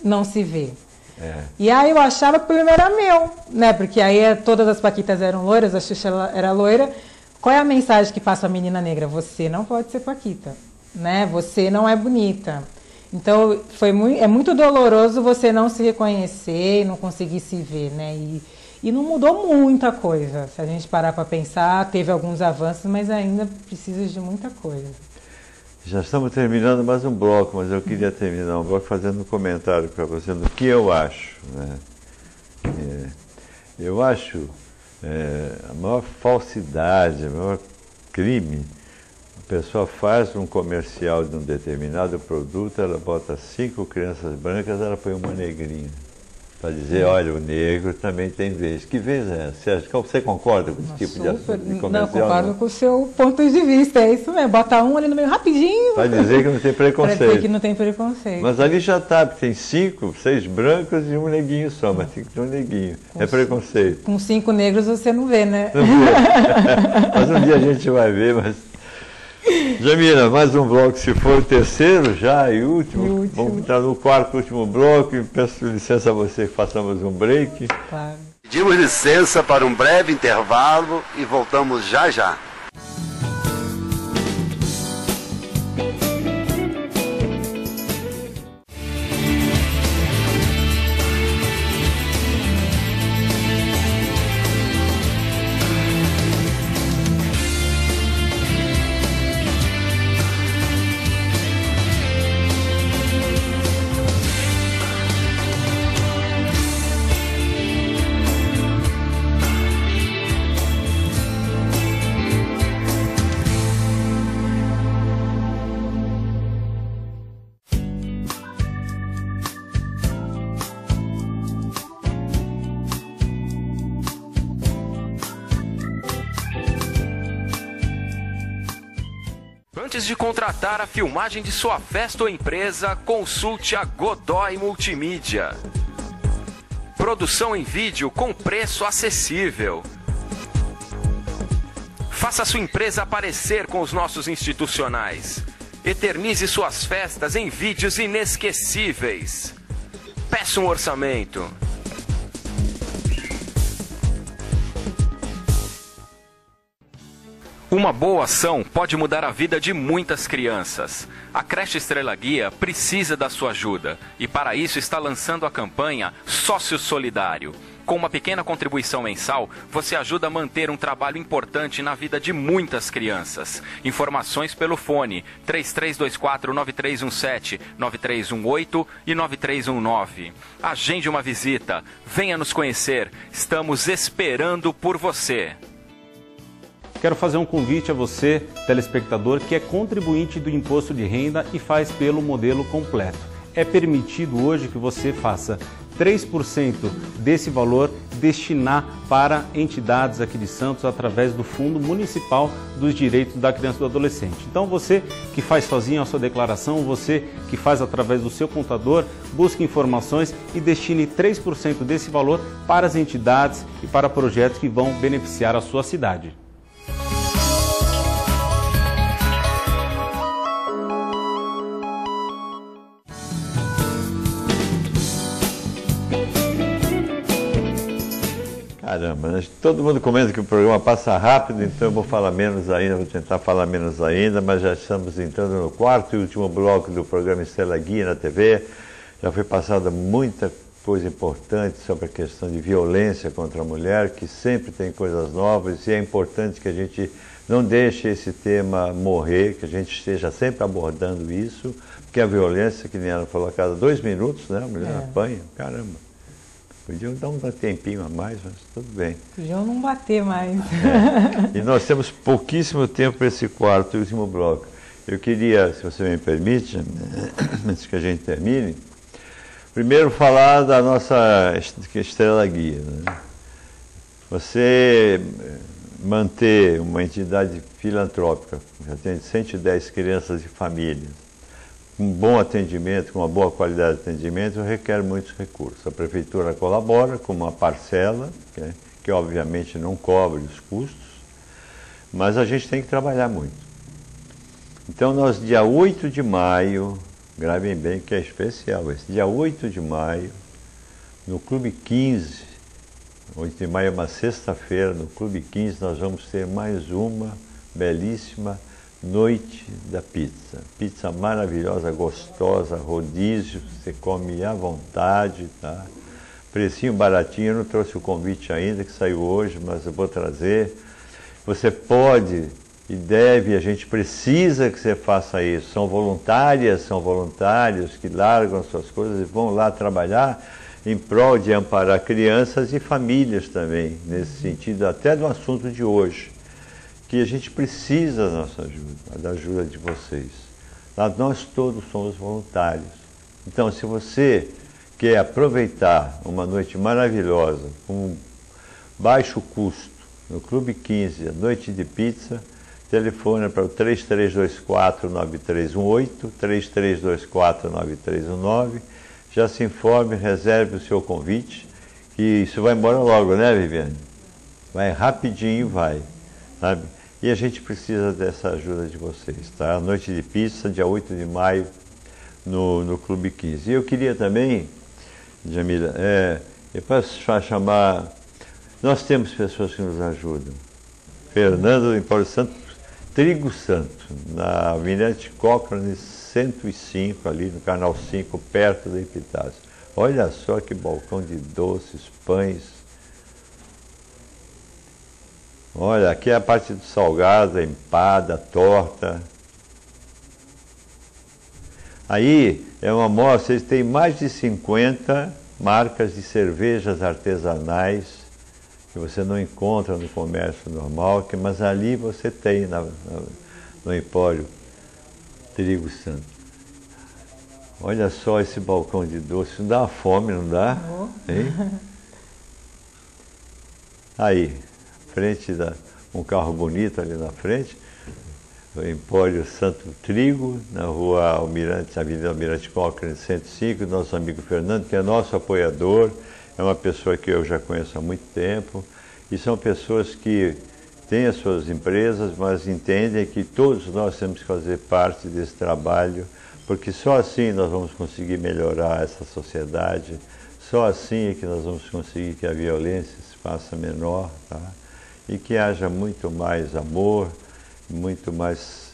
não se ver. E aí eu achava que o problema era meu, né? Porque aí todas as paquitas eram loiras, a Xuxa era loira. Qual é a mensagem que passa a menina negra? Você não pode ser paquita, né? Você não é bonita. Então, é muito doloroso você não se reconhecer e não conseguir se ver, né? E não mudou muita coisa. Se a gente parar para pensar, teve alguns avanços, mas ainda precisa de muita coisa. Já estamos terminando mais um bloco, mas eu queria terminar um bloco fazendo um comentário para você do que eu acho, né? Eu acho a maior falsidade, o maior crime. A pessoa faz um comercial de um determinado produto, ela bota 5 crianças brancas, ela põe uma negrinha. Para dizer, olha, o negro também tem vez. Que vez é essa? Você concorda com esse tipo de comercial? Não, concordo com o seu ponto de vista, é isso mesmo. Bota um ali no meio rapidinho. Para dizer que não tem preconceito. Para dizer que não tem preconceito. Mas ali já está, porque tem 5, 6 brancos e um neguinho só, mas tem que ter um neguinho. É preconceito. Com 5 negros você não vê, né? Não vê. Mas um dia a gente vai ver, mas... Jamila, mais um bloco, se for o terceiro já e último. Vamos entrar no quarto último bloco e peço licença a você que façamos um break. Claro. Pedimos licença para um breve intervalo e voltamos já já. Antes de contratar a filmagem de sua festa ou empresa, consulte a Godoy Multimídia. Produção em vídeo com preço acessível. Faça sua empresa aparecer com os nossos institucionais. Eternize suas festas em vídeos inesquecíveis. Peça um orçamento. Uma boa ação pode mudar a vida de muitas crianças. A creche Estrela Guia precisa da sua ajuda e para isso está lançando a campanha Sócio Solidário. Com uma pequena contribuição mensal, você ajuda a manter um trabalho importante na vida de muitas crianças. Informações pelo fone 3324-9317, 9318 e 9319. Agende uma visita, venha nos conhecer, estamos esperando por você. Quero fazer um convite a você, telespectador, que é contribuinte do Imposto de Renda e faz pelo modelo completo. É permitido hoje que você faça 3% desse valor destinar para entidades aqui de Santos através do Fundo Municipal dos Direitos da Criança e do Adolescente. Então você que faz sozinho a sua declaração, você que faz através do seu contador, busque informações e destine 3% desse valor para as entidades e para projetos que vão beneficiar a sua cidade. Caramba, todo mundo comenta que o programa passa rápido, então eu vou falar menos ainda, vou tentar falar menos ainda, mas já estamos entrando no quarto e último bloco do programa Estrela Guia na TV. Já foi passada muita coisa importante sobre a questão de violência contra a mulher, que sempre tem coisas novas e é importante que a gente não deixe esse tema morrer, que a gente esteja sempre abordando isso, porque a violência, que nem ela falou, a cada 2 minutos, né, a mulher apanha, caramba. Podiam dar um tempinho a mais, mas tudo bem. Podiam não bater mais. E nós temos pouquíssimo tempo para esse quarto e último bloco. Eu queria, se você me permite, antes que a gente termine, primeiro falar da nossa Estrela Guia. Né? Você manter uma entidade filantrópica, que atende 110 crianças e famílias, um bom atendimento, com uma boa qualidade de atendimento, requer muitos recursos. A Prefeitura colabora com uma parcela, que obviamente não cobre os custos, mas a gente tem que trabalhar muito. Então nós, dia 8 de maio, gravem bem que é especial esse, dia 8 de maio, no Clube 15, 8 de maio é uma sexta-feira, no Clube 15 nós vamos ter mais uma belíssima Noite da Pizza. Pizza maravilhosa, gostosa, rodízio, você come à vontade, tá? Precinho baratinho, eu não trouxe o convite ainda, que saiu hoje, mas eu vou trazer. Você pode e deve, a gente precisa que você faça isso. São voluntárias, são voluntários que largam suas coisas e vão lá trabalhar. em prol de amparar crianças e famílias também, nesse sentido, até do assunto de hoje, que a gente precisa da nossa ajuda, da ajuda de vocês. Nós todos somos voluntários. Então, se você quer aproveitar uma noite maravilhosa, com baixo custo, no Clube 15, a noite de pizza, telefone para o 3324-9318, 3324-9319, já se informe, reserve o seu convite, que isso vai embora logo, né, Viviane? Vai rapidinho, vai, sabe? E a gente precisa dessa ajuda de vocês, tá? A noite de pizza, dia 8 de maio, no Clube 15. E eu queria também, Jamila, eu posso chamar... Nós temos pessoas que nos ajudam. Fernando Empório Santo, Trigo Santo, na Almirante Cochrane 105, ali no Canal 5, perto da Epitácio. Olha só que balcão de doces, pães. Olha, aqui é a parte do salgado, a empada, a torta. Aí é uma mostra, eles têm mais de 50 marcas de cervejas artesanais que você não encontra no comércio normal, mas ali você tem no Empório Trigo Santo. Olha só esse balcão de doce, não dá uma fome, não dá? Hein? Aí, frente um carro bonito ali na frente, o Empório Santo Trigo, na rua Almirante, Avenida Almirante Cochrane 105, nosso amigo Fernando, que é nosso apoiador, é uma pessoa que eu já conheço há muito tempo, e são pessoas que têm as suas empresas, mas entendem que todos nós temos que fazer parte desse trabalho, porque só assim nós vamos conseguir melhorar essa sociedade, só assim é que nós vamos conseguir que a violência se faça menor, tá? E que haja muito mais amor, muito mais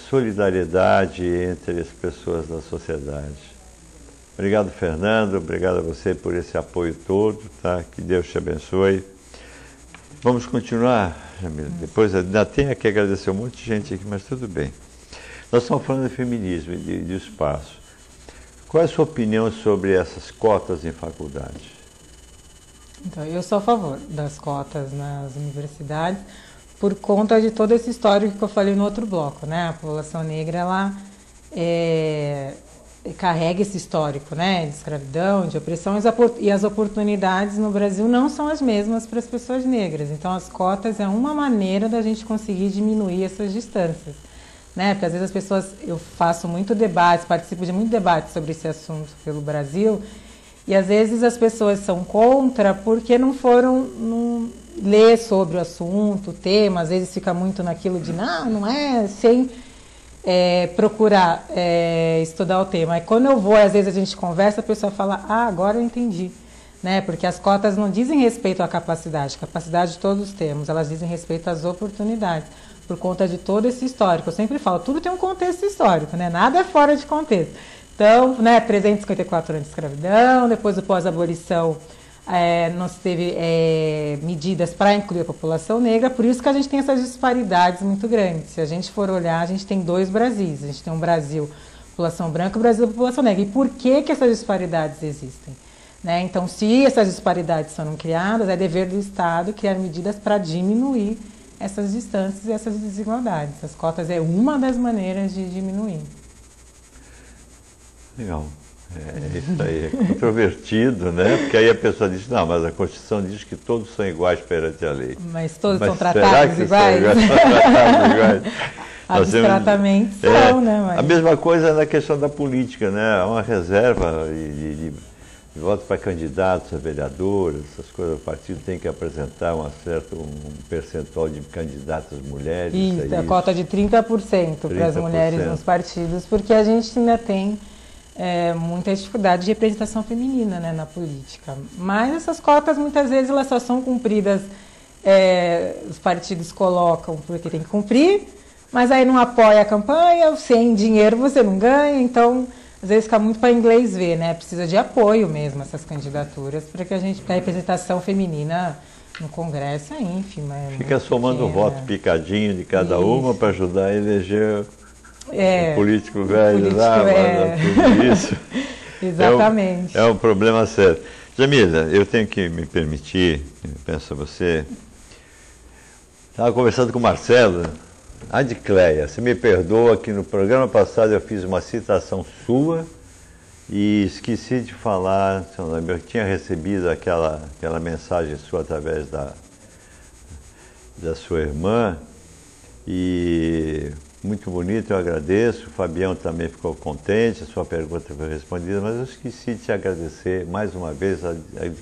solidariedade entre as pessoas da sociedade. Obrigado, Fernando, obrigado a você por esse apoio todo, tá? Que Deus te abençoe. Vamos continuar, Jamila. Depois ainda tenho que agradecer um monte de gente aqui, mas tudo bem. Nós estamos falando de feminismo e de espaço. Qual é a sua opinião sobre essas cotas em faculdade? Então, eu sou a favor das cotas nas universidades por conta de todo esse histórico que eu falei no outro bloco, né? A população negra, ela carrega esse histórico, né? De escravidão, de opressão, e as oportunidades no Brasil não são as mesmas para as pessoas negras. Então, as cotas é uma maneira da gente conseguir diminuir essas distâncias, né? Porque às vezes as pessoas, eu faço muito debate, participo de muito debate sobre esse assunto pelo Brasil, e às vezes as pessoas são contra porque não foram ler sobre o assunto, o tema, às vezes fica muito naquilo de não é, sem procurar estudar o tema. E quando eu vou, às vezes a gente conversa, a pessoa fala, agora eu entendi, né? Porque as cotas não dizem respeito à capacidade todos temos, elas dizem respeito às oportunidades, por conta de todo esse histórico. Eu sempre falo, tudo tem um contexto histórico, né? Nada é fora de contexto. Então, né, 354 anos de escravidão, depois do pós-abolição, nós teve medidas para incluir a população negra, por isso que a gente tem essas disparidades muito grandes. Se a gente for olhar, a gente tem dois Brasis. A gente tem um Brasil, população branca, e um Brasil, população negra. E por que essas disparidades existem? Né? Então, se essas disparidades foram criadas, é dever do Estado criar medidas para diminuir essas distâncias e essas desigualdades. As cotas é uma das maneiras de diminuir. Legal. Isso aí é controvertido, né? Porque aí a pessoa diz, não, mas a Constituição diz que todos são iguais perante a lei. Mas todos são tratados iguais? Os tratamentos são, né? Mas... A mesma coisa na questão da política, né? Há uma reserva de voto para candidatos a vereadores, essas coisas. O partido tem que apresentar um percentual de candidatas mulheres. Isso, a cota de 30% para as mulheres nos partidos, porque a gente ainda tem muita dificuldade de representação feminina, né, na política. Mas essas cotas, muitas vezes, elas só são cumpridas, os partidos colocam porque tem que cumprir, mas aí não apoia a campanha, sem dinheiro você não ganha, então, às vezes fica muito para inglês ver, né? Precisa de apoio mesmo, essas candidaturas, para que a representação feminina no Congresso é ínfima. Fica somando o voto picadinho de cada uma para ajudar a eleger... o político velho lá, tudo isso. Exatamente. É um problema sério. Jamila, eu tenho que me permitir, penso a você, estava conversando com o Marcelo, Adicleia, você me perdoa que no programa passado eu fiz uma citação sua e esqueci de falar, eu tinha recebido aquela mensagem sua através da sua irmã, e muito bonito, eu agradeço, o Fabião também ficou contente, a sua pergunta foi respondida, mas eu esqueci de te agradecer mais uma vez. A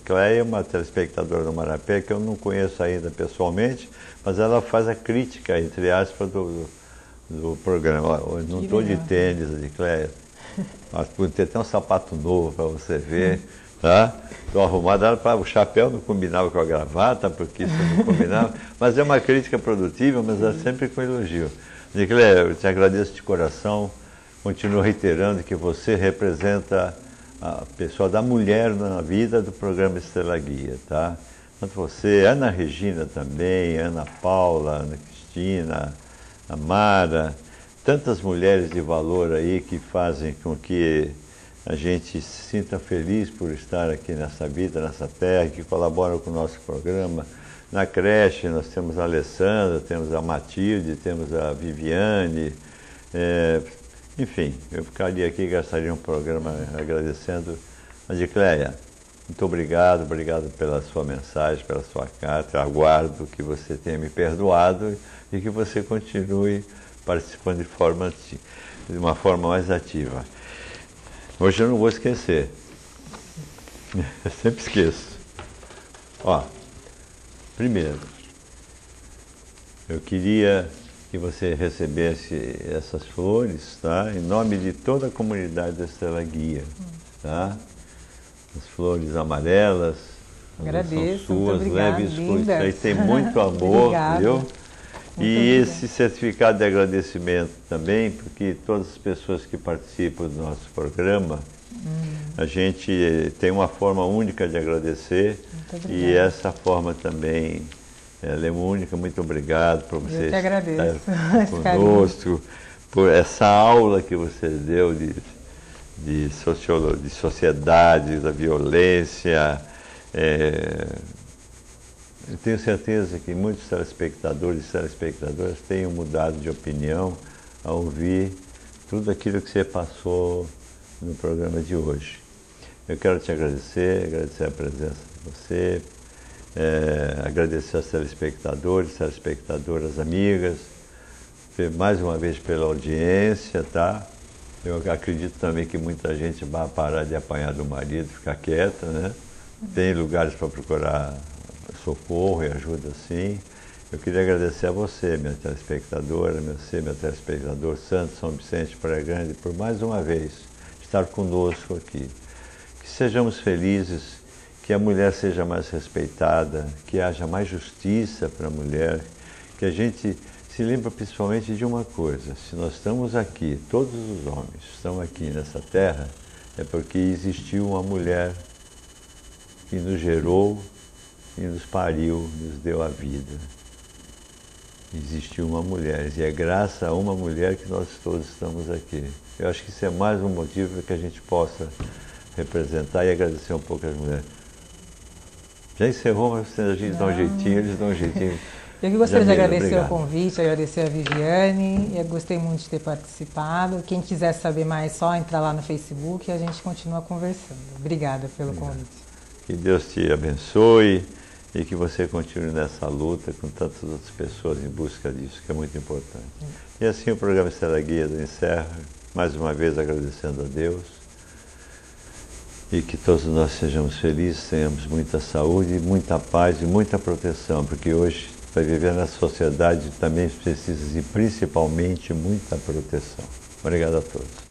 Cléia é uma telespectadora do Marapé que eu não conheço ainda pessoalmente, mas ela faz a crítica, entre aspas, do programa. Eu não estou de tênis, a Cléia, mas podia ter até um sapato novo para você ver. Tá? Estou arrumado, o chapéu não combinava com a gravata, porque isso não combinava, mas é uma crítica produtiva, mas é sempre com elogio. Nicléia, eu te agradeço de coração, continuo reiterando que você representa a pessoa da mulher na vida do programa Estrela Guia, tá? Tanto você, Ana Regina também, Ana Paula, Ana Cristina, a Mara, tantas mulheres de valor aí que fazem com que a gente se sinta feliz por estar aqui nessa vida, nessa terra, que colaboram com o nosso programa. Na creche nós temos a Alessandra, temos a Matilde, temos a Viviane, enfim, eu ficaria aqui e gastaria um programa agradecendo a Adicleia. Muito obrigado pela sua mensagem, pela sua carta. Eu aguardo que você tenha me perdoado e que você continue participando de uma forma mais ativa. Hoje eu não vou esquecer. Eu sempre esqueço. Ó, primeiro, eu queria que você recebesse essas flores, tá? Em nome de toda a comunidade da Estrela Guia, tá? As flores amarelas, agradeço, são suas, leve isso, isso aí tem muito amor, viu? E esse certificado de agradecimento também, porque todas as pessoas que participam do nosso programa, a gente tem uma forma única de agradecer, e essa forma também, ela é única. Muito obrigado por você estar conosco, por essa aula que você deu de sociologia, de sociedade, da violência. Eu tenho certeza que muitos telespectadores e telespectadoras tenham mudado de opinião ao ouvir tudo aquilo que você passou no programa de hoje. Eu quero te agradecer a presença de você, agradecer aos telespectadores, telespectadoras amigas, mais uma vez pela audiência, tá? Eu acredito também que muita gente vai parar de apanhar do marido, ficar quieta, né? Tem lugares para procurar socorro e ajuda, sim. Eu queria agradecer a você, minha telespectadora, meu telespectador Santos São Vicente Praia Grande, por mais uma vez estar conosco aqui. Que sejamos felizes, que a mulher seja mais respeitada, que haja mais justiça para a mulher, que a gente se lembre principalmente de uma coisa: se nós estamos aqui, todos os homens estão aqui nessa terra, é porque existiu uma mulher que nos gerou e nos pariu, nos deu a vida. Existiu uma mulher, e é graças a uma mulher que nós todos estamos aqui. Eu acho que isso é mais um motivo para que a gente possa representar e agradecer um pouco às mulheres. Já encerrou, mas a gente dá um jeitinho, eles dão um jeitinho. Eu que gostaria de agradecer o convite, agradecer a Viviane, eu gostei muito de ter participado. Quem quiser saber mais, só entrar lá no Facebook e a gente continua conversando. Obrigada pelo convite. Que Deus te abençoe e que você continue nessa luta com tantas outras pessoas em busca disso, que é muito importante. E assim o programa Estrela Guia encerra, mais uma vez agradecendo a Deus, e que todos nós sejamos felizes, tenhamos muita saúde, muita paz e muita proteção, porque hoje, para viver na sociedade, também precisa de principalmente muita proteção. Obrigado a todos.